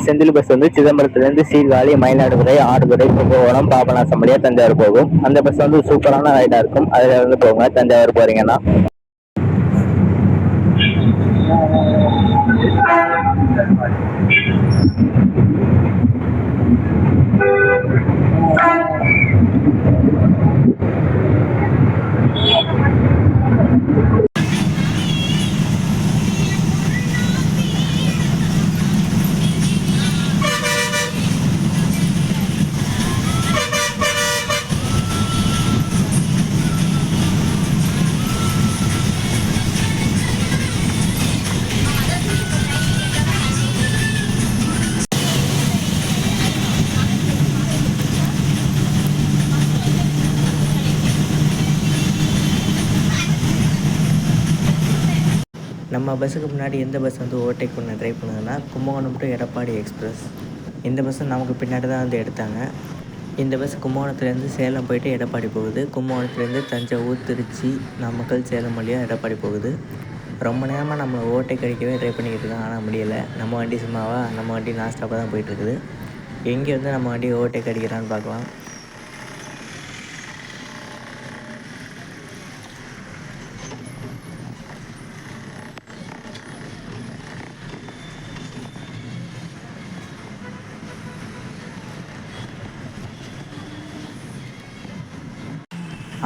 செந்தில் பஸ் வந்து சிதம்பரத்துலேருந்து சீர்காழி, மயிலாடுதுறை, ஆடுதுறை, கும்பகோணம், பாபநாசம் வழியா தஞ்சாவூர் போகும். அந்த பஸ் வந்து சூப்பரான ரைடா இருக்கும். அதுல இருந்து போங்க தஞ்சாவூர் போறீங்கன்னா. நம்ம பஸ்ஸுக்கு முன்னாடி எந்த பஸ் வந்து ஓவர்டேக் பண்ண ட்ரை பண்ணுதுன்னா கும்பகோணம் டு எடப்பாடி எக்ஸ்பிரஸ். இந்த பஸ்ஸை நமக்கு பின்னாடி தான் வந்து எடுத்தாங்க. இந்த பஸ் கும்பகோணத்துலேருந்து சேலம் போயிட்டு எடப்பாடி போகுது. கும்பகோணத்துலேருந்து தஞ்சாவூர், திருச்சி, நாமக்கல், சேலம் வழியாக எடப்பாடி போகுது. ரொம்ப நேரமாக நம்மளை ஓவர்டேக் அடிக்கவே ட்ரை பண்ணிக்கிட்டு இருக்காங்க, ஆனால் முடியலை. நம்ம வண்டி சும்மாவா, நம்ம வண்டி நான் ஸ்டாப்பாக தான் போயிட்டுருக்குது. எங்கே வந்து நம்ம வண்டி ஓவர்டேக் அடிக்கிறான்னு பார்க்கலாம்.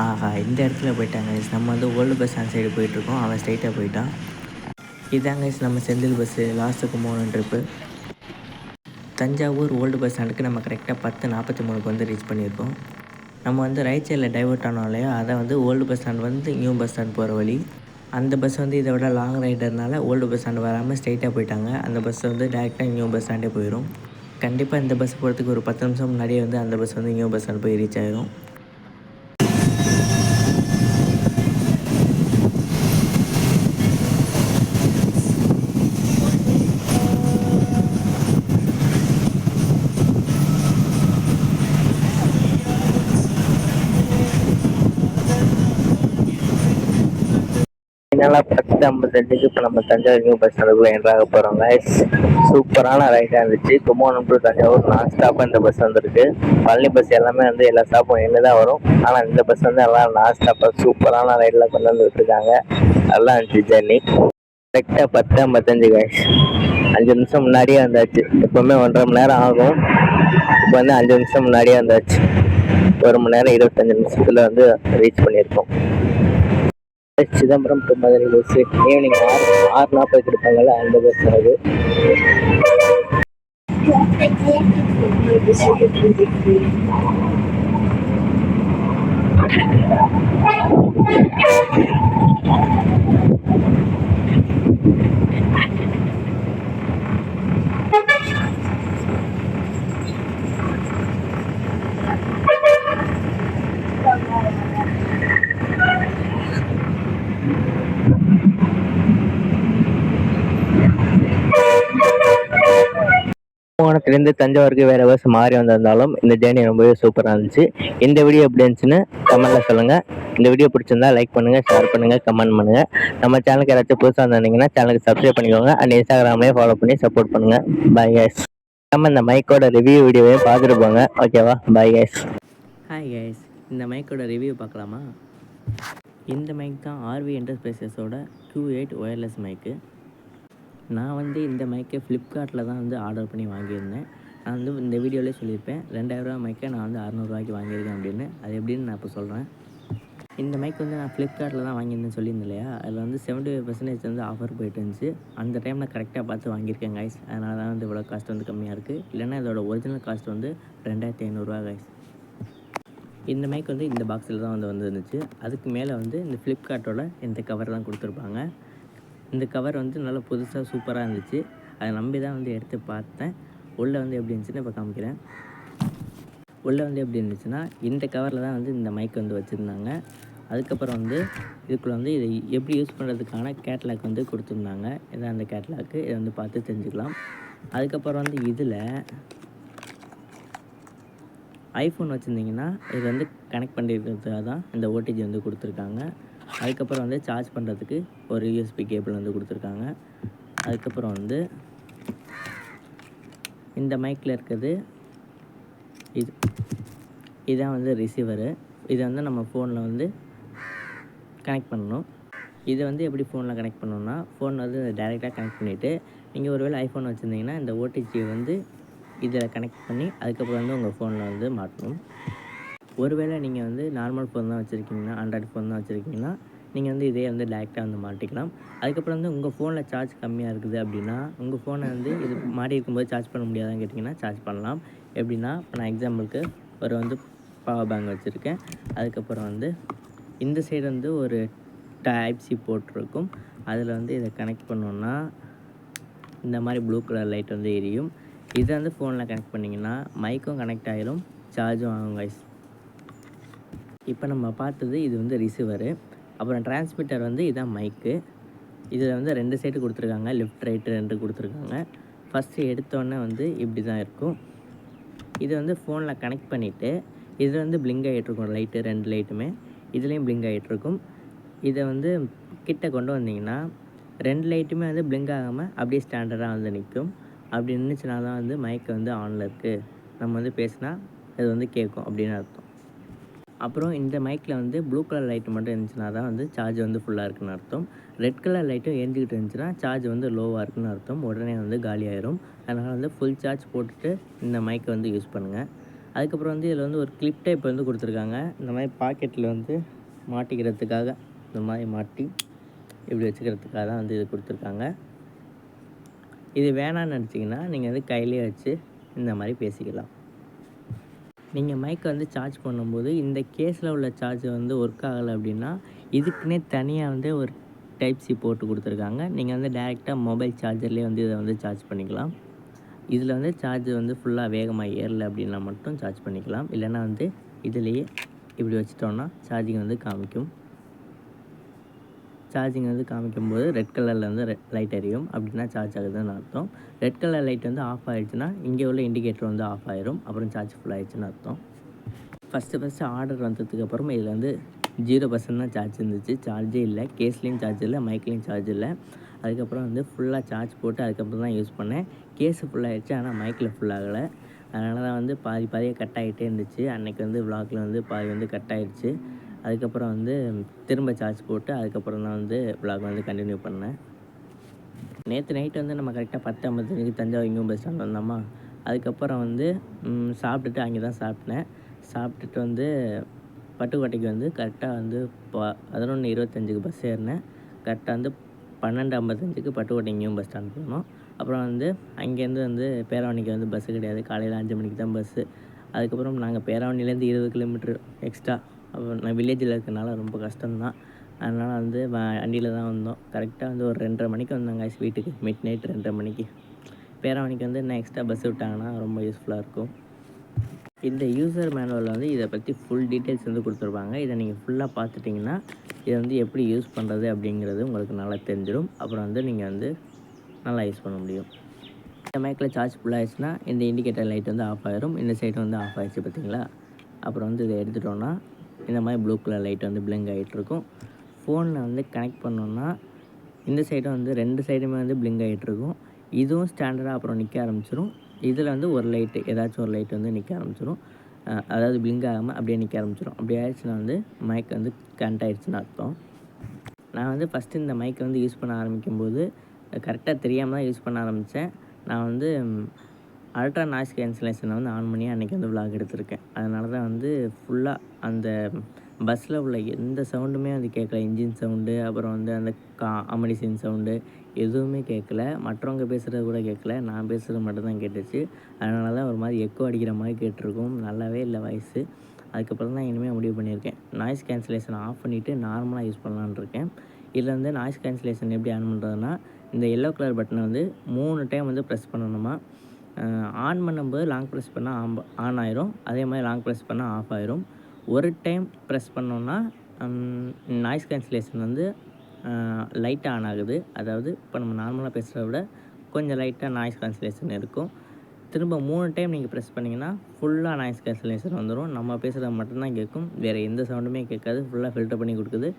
ஆஹா, இந்த இடத்துல போயிட்டாங்க. நம்ம வந்து ஓல்டு பஸ் ஸ்டாண்ட் சைடு போயிட்டுருக்கோம். அவன் ஸ்ட்ரைட்டாக போயிட்டான். இதாங்க நம்ம Senthil bus last Kumbakonam trip. Thanjavur old bus ஸ்டாண்டுக்கு நம்ம கரெக்டாக 10:43 வந்து ரீச் பண்ணியிருக்கோம். நம்ம வந்து ரைட் சைடில் டைவர்ட் ஆனோம் இல்லையா, அதை வந்து ஓல்டு பஸ் ஸ்டாண்ட் வந்து நியூ பஸ் ஸ்டாண்ட் போகிற வழி. அந்த பஸ் வந்து இதை விட லாங் ரைடர்னால ஓல்டு பஸ் ஸ்டாண்டு வராமல் ஸ்ட்ரைட்டாக போயிட்டாங்க. அந்த பஸ் வந்து டேரெக்டாக நியூ பஸ் ஸ்டாண்டே போயிடும். கண்டிப்பாக இந்த பஸ் போகிறதுக்கு ஒரு 10 நிமிஷம் முன்னாடியே வந்து அந்த பஸ் வந்து நியூ பஸ் ஸ்டாண்ட் போய் ரீச் ஆயிரும். ஃபைனலாக 10:55 இப்போ நம்ம தஞ்சாவூர் நியூ பஸ் ஸ்டாண்டுக்குள்ளே என்ட்ராக போகிறோம் கைஸ். சூப்பரான ரைடாக இருந்துச்சு. கும்பகோணம் டு தஞ்சாவூர் நான் ஸ்டாப்பாக இந்த பஸ் வந்துருக்கு. பழனி பஸ் எல்லாமே வந்து எல்லா ஸ்டாப்பும் என்ன தான் வரும், ஆனால் இந்த பஸ் வந்து எல்லாம் நான் ஸ்டாப்பாக சூப்பரான ரைடில் கொண்டு வந்து விட்டுருக்காங்க. நல்லா இருந்துச்சு ஜர்னி. கரெக்டாக 10:55 கைஸ். 5 நிமிஷம் முன்னாடியே வந்தாச்சு. எப்போவுமே 1.5 மணி நேரம் ஆகும். இப்போ வந்து 5 நிமிஷம் முன்னாடியே வந்தாச்சு. 1 மணி நேரம் 25 நிமிஷத்தில் வந்து ரீச் பண்ணியிருக்கோம். Chidambaram to Madurai bus evening 6:40 இருப்பாங்கல்ல, அந்த பஸ் அது. கும்பகோணத்துலேருந்து தஞ்சாவூருக்கு வேறு பஸ் மாறி வந்திருந்தாலும் இந்த ஜேர்னி ரொம்பவே சூப்பராக இருந்துச்சு. இந்த வீடியோ எப்படி இருந்துச்சுன்னு கமெண்ட்டில் சொல்லுங்கள். இந்த வீடியோ பிடிச்சிருந்தா லைக் பண்ணுங்கள், ஷேர் பண்ணுங்கள், கமெண்ட் பண்ணுங்கள். நம்ம சேனலுக்கு யாராச்சும் புதுசாக இருந்தீங்கன்னா சேனலுக்கு சப்ஸ்கிரைப் பண்ணிக்கோங்க. அண்ட் இன்ஸ்டாகிராம்லேயே ஃபாலோ பண்ணி சப்போர்ட் பண்ணுங்கள். Bye guys. நம்ம இந்த மைக்கோட ரிவ்யூ வீடியோவையும் பார்த்துட்டு போங்க. ஓகேவா? Bye guys. Hi guys. இந்த மைக்கோட ரிவ்யூ பார்க்கலாமா? இந்த மைக் தான் ஆர்வி என்டர்பிரைசஸோட Q8 ஒயர்லெஸ் மைக்கு. நான் வந்து இந்த மைக்கை ஃப்ளிப்கார்ட்டில் தான் வந்து ஆர்டர் பண்ணி வாங்கியிருந்தேன். நான் வந்து இந்த வீடியோவிலே சொல்லியிருப்பேன், 2000 மைக்கை நான் வந்து 600 வாங்கியிருக்கேன் அப்படின்னு. அது எப்படின்னு நான் இப்போ சொல்கிறேன். இந்த மைக் வந்து நான் ஃப்ளிப்கார்ட்டில் தான் வாங்கியிருந்தேன்னு சொல்லியிருந்தேன் இல்லையா, அதில் வந்து 75% வந்து ஆஃபர் போயிட்டு இருந்துச்சு. அந்த டைமில் கரெக்டாக பார்த்து வாங்கியிருக்கேன் கைஸ். அதனால தான் வந்து இவ்வளோ காஸ்ட் வந்து கம்மியாக இருக்குது. இல்லைன்னா இதோட ஒரிஜினல் காஸ்ட் வந்து 2500 கைஸ். இந்த மைக் வந்து இந்த பாக்ஸில் தான் வந்து வந்துருந்துச்சு. அதுக்கு மேலே வந்து இந்த ஃப்ளிப்கார்ட்டோட இந்த கவர் தான் கொடுத்துருப்பாங்க. இந்த கவர் வந்து நல்லா புதுசாக சூப்பராக இருந்துச்சு. அதை நம்பி தான் வந்து எடுத்து பார்த்தேன். உள்ளே வந்து எப்படி இருந்துச்சுன்னு இப்போ காமிக்கிறேன். உள்ளே வந்து எப்படி இருந்துச்சுன்னா, இந்த கவரில் தான் வந்து இந்த மைக் வந்து வச்சுருந்தாங்க. அதுக்கப்புறம் வந்து இதுக்குள்ளே வந்து இதை எப்படி யூஸ் பண்ணுறதுக்கான கேட்லாக் வந்து கொடுத்துருந்தாங்க. இதான் அந்த கேட்லாக்கு. இதை வந்து பார்த்து தெரிஞ்சுக்கலாம். அதுக்கப்புறம் வந்து இதில் ஐஃபோன் வச்சுருந்தீங்கன்னா இது வந்து கனெக்ட் பண்ணியிருக்கிறதுக்காக தான் இந்த ஓடிஜி வந்து கொடுத்துருக்காங்க. அதுக்கப்புறம் வந்து சார்ஜ் பண்ணுறதுக்கு ஒரு யூஎஸ்பி கேபிள் வந்து கொடுத்துருக்காங்க. அதுக்கப்புறம் வந்து இந்த மைக்கில் இருக்கிறது இதுதான் வந்து ரிசீவரு. இதை வந்து நம்ம ஃபோனில் வந்து கனெக்ட் பண்ணணும். இதை வந்து எப்படி ஃபோனில் கனெக்ட் பண்ணணும்னா, ஃபோன் வந்து டைரெக்டாக கனெக்ட் பண்ணிவிட்டு நீங்கள் ஒருவேளை ஐஃபோன் வச்சுருந்தீங்கன்னா இந்த ஓடிஜியை வந்து இதில் கனெக்ட் பண்ணி அதுக்கப்புறம் வந்து உங்கள் ஃபோனில் வந்து மாட்டணும். ஒருவேளை நீங்கள் வந்து நார்மல் ஃபோன் தான் வச்சுருக்கீங்கன்னா, ஆண்ட்ராய்டு ஃபோன் தான் வச்சுருக்கீங்கன்னா நீங்கள் வந்து இதே வந்து டைரெக்டாக வந்து மாட்டிக்கலாம். அதுக்கப்புறம் வந்து உங்கள் ஃபோனில் சார்ஜ் கம்மியாக இருக்குது அப்படின்னா உங்கள் ஃபோனை வந்து இது மாட்டி இருக்கும்போது சார்ஜ் பண்ண முடியாதான்னு கேட்டிங்கன்னா சார்ஜ் பண்ணலாம். எப்படின்னா இப்போ நான் எக்ஸாம்பிளுக்கு ஒரு வந்து பவர் பேங்க் வச்சுருக்கேன். அதுக்கப்புறம் வந்து இந்த சைடு வந்து ஒரு டைப் சி போர்ட் இருக்கும். அதில் வந்து இதை கனெக்ட் பண்ணோன்னா இந்த மாதிரி ப்ளூ கலர் லைட் வந்து எரியும். இதை வந்து ஃபோனில் கனெக்ட் பண்ணிங்கன்னா மைக்கும் கனெக்ட் ஆகிரும், சார்ஜும் ஆகும் கைஸ். இப்போ நம்ம பார்த்தது இது வந்து ரிசீவரு. அப்புறம் டிரான்ஸ்மிட்டர் வந்து இதான் மைக்கு. இதில் வந்து 2 சைடு கொடுத்துருக்காங்க, லெஃப்ட் ரைட்டு 2 கொடுத்துருக்காங்க. ஃபஸ்ட்டு எடுத்தோடனே வந்து இப்படி தான் இருக்கும். இதை வந்து ஃபோனில் கனெக்ட் பண்ணிவிட்டு இதில் வந்து பிளிங்க் ஆகிட்ருக்கும் லைட்டு, 2 லைட்டுமே இதுலேயும் பிளிங்க் ஆகிட்ருக்கும். இதை வந்து கிட்ட கொண்டு வந்தீங்கன்னா 2 லைட்டுமே வந்து பிளிங்க் ஆகாமல் அப்படியே ஸ்டாண்டர்டாக வந்து நிற்கும். அப்படி நின்றுச்சுனா தான் வந்து மைக் வந்து ஆனில் இருக்குது, நம்ம வந்து பேசினா அது வந்து கேட்கும் அப்படின்னு அர்த்தம். அப்புறம் இந்த மைக்கில் வந்து ப்ளூ கலர் லைட்டு மட்டும் இருந்துச்சுன்னா தான் வந்து சார்ஜ் வந்து ஃபுல்லாக இருக்குதுன்னு அர்த்தம். ரெட் கலர் லைட்டும் எரிஞ்சிக்கிட்டு இருந்துச்சுன்னா சார்ஜ் வந்து லோவாக இருக்குதுன்னு அர்த்தம். உடனே வந்து காலியாயிரும். அதனால் வந்து ஃபுல் சார்ஜ் போட்டுட்டு இந்த மைக்கை வந்து யூஸ் பண்ணுங்கள். அதுக்கப்புறம் வந்து இதில் வந்து ஒரு கிளிப் டைப் வந்து கொடுத்துருக்காங்க. இந்த மாதிரி பாக்கெட்டில் வந்து மாட்டிக்கிறதுக்காக இந்த மாதிரி மாட்டி இப்படி வச்சுக்கிறதுக்காக தான் வந்து இது கொடுத்துருக்காங்க. இது வேணான்னு நினச்சிங்கன்னா நீங்கள் வந்து கையிலே வச்சு இந்த மாதிரி பேசிக்கலாம். நீங்கள் மைக்கை வந்து சார்ஜ் பண்ணும்போது இந்த கேஸில் உள்ள சார்ஜ் வந்து ஒர்க் ஆகலை அப்படின்னா இதுக்குன்னே தனியாக வந்து ஒரு டைப் சி போட்டு கொடுத்துருக்காங்க. நீங்கள் வந்து டைரெக்டாக மொபைல் சார்ஜர்லேயே வந்து இதை வந்து சார்ஜ் பண்ணிக்கலாம். இதில் வந்து சார்ஜ் வந்து ஃபுல்லாக வேகமாக ஏறலை அப்படின்னா மட்டும் சார்ஜ் பண்ணிக்கலாம். இல்லைன்னா வந்து இதிலேயே இப்படி வச்சிட்டோன்னா சார்ஜிங் வந்து காமிக்கும். சார்ஜிங் வந்து காமிக்கும்போது ரெட் கலரில் வந்து லைட் எரியும், அப்படின்னா சார்ஜ் ஆகுதுன்னு அர்த்தம். ரெட் கலர் லைட் வந்து ஆஃப் ஆகிடுச்சுன்னா இங்கே உள்ள இண்டிகேட்டர் வந்து ஆஃப் ஆயிரும், அப்புறம் சார்ஜ் ஃபுல் ஆகிடுச்சுன்னு அர்த்தம். ஃபஸ்ட்டு ஆர்டர் வந்ததுக்கப்புறம் இதில் வந்து 0% தான் சார்ஜ் இருந்துச்சு. சார்ஜே இல்லை, கேஸ்லேயும் சார்ஜ் இல்லை, மைக்லேயும் சார்ஜ் இல்லை. அதுக்கப்புறம் வந்து ஃபுல்லாக சார்ஜ் போட்டு அதுக்கப்புறம் தான் யூஸ் பண்ணேன். கேஸு ஃபுல்லாகிடுச்சு, ஆனால் மைக்கில் ஃபுல்லாகலை. அதனால தான் வந்து பாதியாக கட் ஆகிட்டே இருந்துச்சு. அன்றைக்கி வந்து விலாகில் வந்து பாதி வந்து கட் ஆகிடுச்சு. அதுக்கப்புறம் வந்து திரும்ப சார்ஜ் போட்டு அதுக்கப்புறம் தான் வந்து விலாக் வந்து கண்டினியூ பண்ணேன். நேற்று நைட்டு வந்து நம்ம கரெக்டாக 10:55 தஞ்சாவூர் நியூ பஸ் ஸ்டாண்ட் வந்தோமா. அதுக்கப்புறம் வந்து சாப்பிட்டுட்டு அங்கே தான் சாப்பிட்டேன். சாப்பிட்டுட்டு வந்து பட்டுக்கோட்டைக்கு வந்து கரெக்டாக வந்து 11:25 பஸ் ஏறினேன். கரெக்டாக வந்து 12:55 பட்டுக்கோட்டை நியூ பஸ் ஸ்டாண்ட் போனோம். அப்புறம் வந்து அங்கேருந்து வந்து பேராவணிக்கு வந்து பஸ்ஸு கிடையாது, காலையில் 5 மணிக்கு தான் பஸ்ஸு. அதுக்கப்புறம் நாங்கள் பேராவணிலேருந்து 20 கிலோமீட்ரு எக்ஸ்ட்ரா. அப்புறம் நான் வில்லேஜில் இருக்கனால ரொம்ப கஷ்டம்தான். அதனால் வந்து வண்டியில் தான் வந்தோம். கரெக்டாக வந்து ஒரு 2:30 மணிக்கு வந்தாங்க வீட்டுக்கு, மிட் நைட் 2:30 மணிக்கு. பேராவணிக்கு வந்து இன்னும் எக்ஸ்ட்ரா பஸ் விட்டாங்கன்னா ரொம்ப யூஸ்ஃபுல்லாக இருக்கும். இந்த யூசர் மேனுவலில் வந்து இதை பற்றி ஃபுல் டீட்டெயில்ஸ் வந்து கொடுத்துருப்பாங்க. இதை நீங்கள் ஃபுல்லாக பார்த்துட்டிங்கன்னா இதை வந்து எப்படி யூஸ் பண்ணுறது அப்படிங்கிறது உங்களுக்கு நல்லா தெரிஞ்சிடும். அப்புறம் வந்து நீங்கள் வந்து நல்லா யூஸ் பண்ண முடியும். இந்த மைக்கில் சார்ஜ் ஃபுல்லாகிடுச்சுன்னா இந்த இண்டிகேட்டர் லைட் வந்து ஆஃப் ஆகிரும். இந்த சைடு வந்து ஆஃப் ஆகிடுச்சு பார்த்தீங்களா. அப்புறம் வந்து இதை எடுத்துட்டோன்னா இந்த மாதிரி ப்ளூ கலர் லைட் வந்து பிளிங்க் ஆகிட்ருக்கும். ஃபோனில் வந்து கனெக்ட் பண்ணோன்னா இந்த சைடும் வந்து 2 சைடுமே வந்து பிளிங்க் ஆகிட்ருக்கும். இதுவும் ஸ்டாண்டர்டாக அப்புறம் நிற்க ஆரம்பிச்சிடும். இதில் வந்து ஒரு லைட்டு, ஏதாச்சும் ஒரு லைட் வந்து நிற்க ஆரம்பிச்சிடும். அதாவது பிளிங்க் ஆகாமல் அப்படியே நிற்க ஆரம்பிச்சிடும். அப்படி ஆயிடுச்சுன்னா வந்து மைக் வந்து கனெக்ட் ஆகிடுச்சுன்னு அர்த்தம். நான் வந்து ஃபஸ்ட்டு இந்த மைக்கை வந்து யூஸ் பண்ண ஆரம்பிக்கும்போது கரெக்டாக தெரியாமல் தான் யூஸ் பண்ண ஆரம்பித்தேன். நான் வந்து அல்ட்ரா நாய்ஸ் கேன்சலேஷனை வந்து ஆன் பண்ணி அன்றைக்கி வந்து விலாக் எடுத்திருக்கேன். அதனால தான் வந்து ஃபுல்லாக அந்த பஸ்ஸில் உள்ள எந்த சவுண்டுமே வந்து கேட்கல. இன்ஜின் சவுண்டு, அப்புறம் வந்து அந்த அமனிஷன் சவுண்டு எதுவுமே கேட்கல. மற்றவங்க பேசுகிறது கூட கேட்கல, நான் பேசுகிறது மட்டும்தான் கேட்டுச்சு. அதனால தான் ஒரு மாதிரி எக்கோ அடிக்கிற மாதிரி கேட்டிருக்கும், நல்லாவே இல்லை வாய்ஸு. அதுக்கப்புறம் தான் இனிமேல் முடிவு பண்ணியிருக்கேன், நாய்ஸ் கேன்சலேஷனை ஆஃப் பண்ணிவிட்டு நார்மலாக யூஸ் பண்ணலான்னு இருக்கேன். இதில் வந்து நாய்ஸ் கேன்சலேஷன் எப்படி ஆன் பண்ணுறதுனா, இந்த எல்லோ கலர் பட்டனை வந்து 3 டைம் வந்து ப்ரெஸ் பண்ணணுமா. ஆன் பண்ணும்போது லாங் ப்ரெஸ் பண்ணால் ஆன் ஆயிரும், அதே மாதிரி லாங் ப்ரெஸ் பண்ணால் ஆஃப் ஆயிரும். ஒரு டைம் ப்ரெஸ் பண்ணோன்னா நாய்ஸ் கேன்சலேஷன் வந்து லைட்டாக ஆன் ஆகுது. அதாவது இப்போ நம்ம நார்மலாக பேசுகிறத விட கொஞ்சம் லைட்டாக நாய்ஸ் கேன்சலேஷன் இருக்கும். திரும்ப 3 டைம் நீங்கள் ப்ரெஸ் பண்ணிங்கன்னா ஃபுல்லாக நாய்ஸ் கேன்சலேஷன் வந்துடும். நம்ம பேசுகிறது மட்டும்தான் கேட்கும், வேறு எந்த சவுண்டுமே கேட்காது. ஃபுல்லாக ஃபில்டர் பண்ணி கொடுக்குது.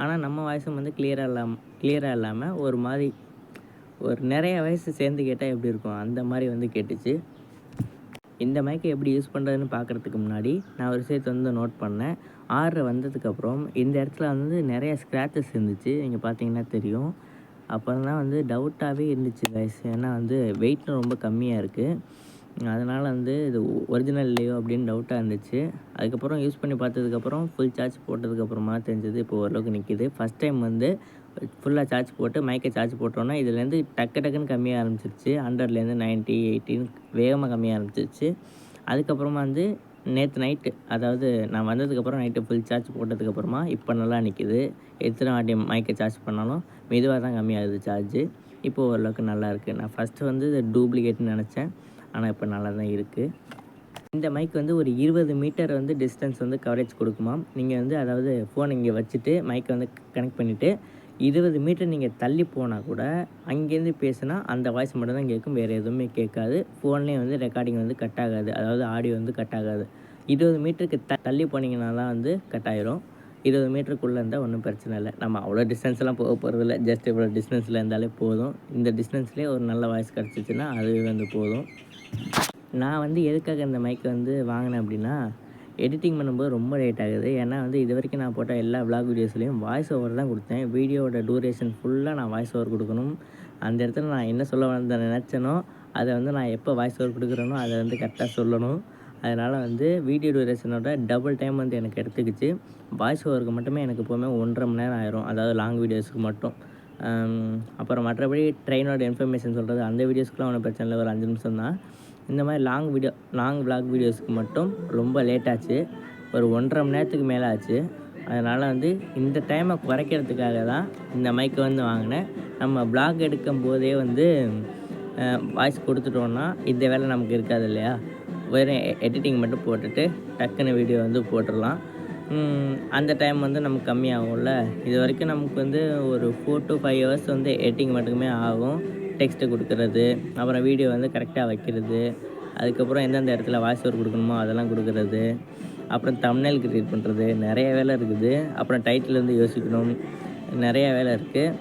ஆனால் நம்ம வாய்ஸும் வந்து கிளியராக இல்லாமல் ஒரு மாதிரி ஒரு நிறைய வாய்ஸ் சேர்ந்து கேட்டால் எப்படி இருக்கும் அந்த மாதிரி வந்து கேட்டுச்சு. இந்த மைக்கை எப்படி யூஸ் பண்ணுறதுன்னு பார்க்குறதுக்கு முன்னாடி நான் ஒரு விஷயத்தை வந்து நோட் பண்ணேன். ஆர்டர் வந்ததுக்கப்புறம் இந்த இடத்துல வந்து நிறைய ஸ்க்ராச்சஸ் இருந்துச்சு, நீங்கள் பார்த்தீங்கன்னா தெரியும். அப்புறம் தான் வந்து டவுட்டாகவே இருந்துச்சு கைஸ், ஏன்னா வந்து வெயிட்டும் ரொம்ப கம்மியாக இருக்குது. அதனால் வந்து இது ஒரிஜினல் இல்லையோ அப்படின்னு டவுட்டாக இருந்துச்சு. அதுக்கப்புறம் யூஸ் பண்ணி பார்த்ததுக்கப்புறம் ஃபுல் சார்ஜ் போட்டதுக்கப்புறமா தெரிஞ்சது இப்போ ஓரளவுக்கு நிற்கிது. ஃபஸ்ட் டைம் வந்து ஃபுல்லாக சார்ஜ் போட்டு மைக்கை சார்ஜ் போட்டோன்னா இதுலேருந்து டக்குன்னு கம்மியாக ஆரம்பிச்சிருச்சு. 100லேருந்து 90, 80 வேகமாக கம்மியாக ஆரம்பிச்சிருச்சு. அதுக்கப்புறமா வந்து நேற்று நைட்டு, அதாவது நான் வந்ததுக்கப்புறம் நைட்டு ஃபுல் சார்ஜ் போட்டதுக்கப்புறமா இப்போ நல்லா நிற்கிது. எத்தனை வாட்டி மைக்கை சார்ஜ் பண்ணாலும் மெதுவாக தான் கம்மியாகுது சார்ஜு. இப்போது ஓரளவுக்கு நல்லாயிருக்கு. நான் ஃபஸ்ட்டு வந்து இது டூப்ளிகேட்னு நினச்சேன், ஆனால் இப்போ நல்லா தான் இருக்குது. இந்த மைக் வந்து ஒரு 20 மீட்டர் வந்து டிஸ்டன்ஸ் வந்து கவரேஜ் கொடுக்குமாம். நீங்கள் வந்து அதாவது ஃபோன் இங்கே வச்சுட்டு மைக்கை வந்து கனெக்ட் பண்ணிவிட்டு 20 மீட்டர் நீங்கள் தள்ளி போனால் கூட அங்கேருந்து பேசுனா அந்த வாய்ஸ் மட்டும் தான் கேட்கும், வேறு எதுவுமே கேட்காது. ஃபோன்லேயே வந்து ரெக்கார்டிங் வந்து கட் ஆகாது, அதாவது ஆடியோ வந்து கட் ஆகாது. 20 மீட்டருக்கு தள்ளி போனீங்கன்னா தான் வந்து கட் ஆயிரும். 20 மீட்டருக்குள்ளே இருந்தால் ஒன்றும் பிரச்சனை இல்லை. நம்ம அவ்வளோ டிஸ்டன்ஸ்லாம் போக போகிறதில்ல, ஜஸ்ட் இவ்வளோ டிஸ்டன்ஸில் இருந்தாலே போதும். இந்த டிஸ்டன்ஸ்லேயே ஒரு நல்ல வாய்ஸ் கிடச்சிச்சின்னா அதுவே வந்து போதும். நான் வந்து எதுக்காக இந்த மைக்கை வந்து வாங்கினேன் அப்படின்னா, எடிட்டிங் பண்ணும்போது ரொம்ப லேட் ஆகுது. ஏன்னா வந்து இது வரைக்கும் நான் போட்ட எல்லா விளாக் வீடியோஸ்லேயும் வாய்ஸ் ஓவர் தான் கொடுத்தேன். வீடியோவோட டூரேஷன் ஃபுல்லாக நான் வாய்ஸ் ஓவர் கொடுக்கணும். அந்த இடத்துல நான் என்ன சொல்ல வந்த நினச்சேனோ அதை வந்து நான் எப்போ வாய்ஸ் ஓவர் கொடுக்குறேனோ அதை வந்து கரெக்டாக சொல்லணும். அதனால் வந்து வீடியோ டூரேஷனோட டபுள் டைம் வந்து எனக்கு எடுத்துக்கிச்சு. வாய்ஸ் ஓவருக்கு மட்டுமே எனக்கு எப்போவுமே 1.5 மணி நேரம் ஆயிரும், அதாவது லாங் வீடியோஸுக்கு மட்டும். அப்புறம் மற்றபடி ட்ரெயினோட இன்ஃபர்மேஷன் சொல்கிறது அந்த வீடியோஸ்க்குலாம் ஒன்றும் பிரச்சனை இல்லை, ஒரு 5 நிமிஷம் தான். இந்த மாதிரி லாங் விளாக் வீடியோஸுக்கு மட்டும் ரொம்ப லேட் ஆச்சு, ஒரு 1.5 மணி நேரத்துக்கு மேலே ஆச்சு. அதனால் வந்து இந்த டைமை குறைக்கிறதுக்காக தான் இந்த மைக்கை வந்து வாங்கினேன். நம்ம விளாக் எடுக்கும் போதே வந்து வாய்ஸ் கொடுத்துட்டோன்னா இந்த வேலை நமக்கு இருக்காது இல்லையா. வெறும் எடிட்டிங் மட்டும் போட்டுட்டு டக்குன்னு வீடியோ வந்து போட்டுடலாம். அந்த டைம் வந்து நமக்கு கம்மியாகும்ல. இது வரைக்கும் நமக்கு வந்து ஒரு 4 to 5 ஹவர்ஸ் வந்து எடிட்டிங் மட்டுமே ஆகும். டெக்ஸ்ட்டு கொடுக்குறது, அப்புறம் வீடியோ வந்து கரெக்டாக வைக்கிறது, அதுக்கப்புறம் எந்தெந்த இடத்துல வாய்ஸ் ஓவர் கொடுக்கணுமோ அதெல்லாம் கொடுக்குறது, அப்புறம் தம்ப்நெயில் கிரியேட் பண்ணுறது, நிறைய வேலை இருக்குது. அப்புறம் டைட்டில் வந்து யோசிக்கணும், நிறைய வேலை இருக்குது.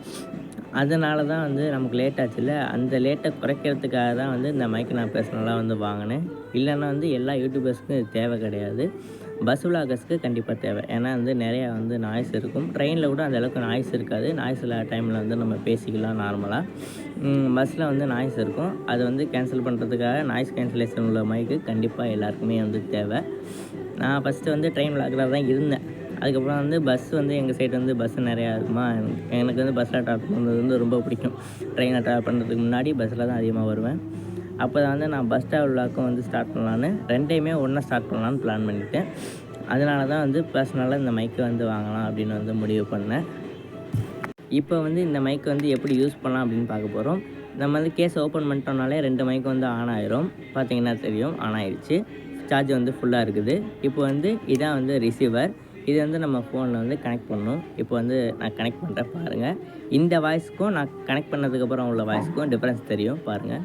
அதனால தான் வந்து நமக்கு லேட் ஆச்சுல்ல. அந்த லேட்டை குறைக்கிறதுக்காக தான் வந்து இந்த மைக்கு நான் பர்சனலாக வந்து வாங்கினேன். இல்லைன்னா வந்து எல்லா யூடியூபர்ஸ்க்கும் இது தேவை கிடையாது, பஸ் விளாகர்ஸ்க்கு கண்டிப்பாக தேவை. ஏன்னா வந்து நிறையா வந்து நாய்ஸ் இருக்கும். ட்ரெயினில் கூட அந்தளவுக்கு நாய்ஸ் இருக்காது. நாய்ஸ் இல்லாத டைமில் வந்து நம்ம பேசிக்கலாம் நார்மலாக. பஸ்ஸில் வந்து நாய்ஸ் இருக்கும், அதை வந்து கேன்சல் பண்ணுறதுக்காக நாய்ஸ் கேன்சலேஷன் உள்ள மைக்கு கண்டிப்பாக எல்லாருக்குமே வந்து தேவை. நான் ஃபஸ்ட்டு வந்து ட்ரெயின் விளாகராக தான் இருந்தேன். அதுக்கப்புறம் வந்து பஸ் வந்து எங்கள் சைடு வந்து பஸ்ஸு நிறையா இருக்குமா, எனக்கு வந்து பஸ்ஸில் ட்ராவல் பண்ணுறது வந்து ரொம்ப பிடிக்கும். ட்ரெயினை ட்ராவல் பண்ணுறதுக்கு முன்னாடி பஸ்ஸில் தான் அதிகமாக வருவேன். அப்போ தான் வந்து நான் பஸ் ட்ராவல் விளாக்கும் வந்து ஸ்டார்ட் பண்ணலான்னு, ரெண்டையுமே ஒன்றா ஸ்டார்ட் பண்ணலான்னு பிளான் பண்ணிவிட்டேன். அதனால தான் வந்து பர்சனலாக இந்த மைக்கை வந்து வாங்கலாம் அப்படின்னு வந்து முடிவு பண்ணேன். இப்போ வந்து இந்த மைக்கை வந்து எப்படி யூஸ் பண்ணலாம் அப்படின்னு பார்க்க போகிறோம். நம்ம வந்து கேஸ் ஓப்பன் பண்ணிட்டோம்னாலே 2 மைக்கு வந்து ஆன் ஆயிரும். பார்த்தீங்கன்னா தெரியும், ஆன் ஆயிடுச்சு. சார்ஜ் வந்து ஃபுல்லாக இருக்குது. இப்போ வந்து இதான் வந்து ரிசீவர். இது வந்து நம்ம ஃபோனில் வந்து கனெக்ட் பண்ணணும். இப்போ வந்து நான் கனெக்ட் பண்ணுறேன் பாருங்கள். இந்த வாய்ஸ்க்கும் நான் கனெக்ட் பண்ணதுக்கப்புறம் உள்ள வாய்ஸ்க்கும் டிஃப்ரென்ஸ் தெரியும் பாருங்கள்.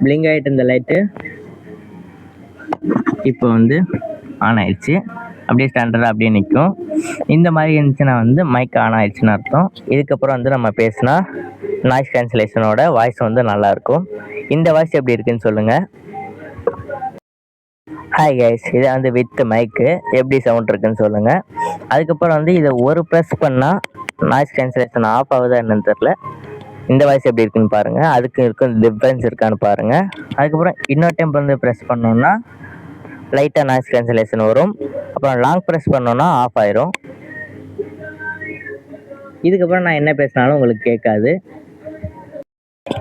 பிளிங்க் ஆகிட்டு இருந்த லைட்டு இப்போ வந்து ஆன் ஆயிடுச்சு. அப்படியே ஸ்டாண்டர்டாக அப்படியே நிற்கும். இந்த மாதிரி இருந்துச்சுன்னா வந்து மைக் ஆன் ஆயிடுச்சுன்னு அர்த்தம். இதுக்கப்புறம் வந்து நம்ம பேசினா நாய்ஸ் கேன்சலேஷனோட வாய்ஸ் வந்து நல்லாயிருக்கும். இந்த வாய்ஸ் எப்படி இருக்குன்னு சொல்லுங்கள். ஹாய் கைஸ், இதை வந்து வித் மைக்கு எப்படி சவுண்ட் இருக்குன்னு சொல்லுங்கள். அதுக்கப்புறம் வந்து இதை ஒரு ப்ரெஸ் பண்ணால் நாய்ஸ் கேன்சலேஷன் ஆஃப் ஆகுதா என்னன்னு தெரில. இந்த வாய்ஸ் எப்படி இருக்குன்னு பாருங்கள், அதுக்கு இருக்கும் டிஃப்ரென்ஸ் இருக்கான்னு பாருங்கள். அதுக்கப்புறம் இன்னொரு டைம் வந்து ப்ரெஸ் பண்ணோன்னா லைட்டாக நாய்ஸ் கேன்சலேஷன் வரும். அப்புறம் லாங் ப்ரெஸ் பண்ணோன்னா ஆஃப் ஆயிரும். இதுக்கப்புறம் நான் என்ன பேசினாலும் உங்களுக்கு கேட்காது.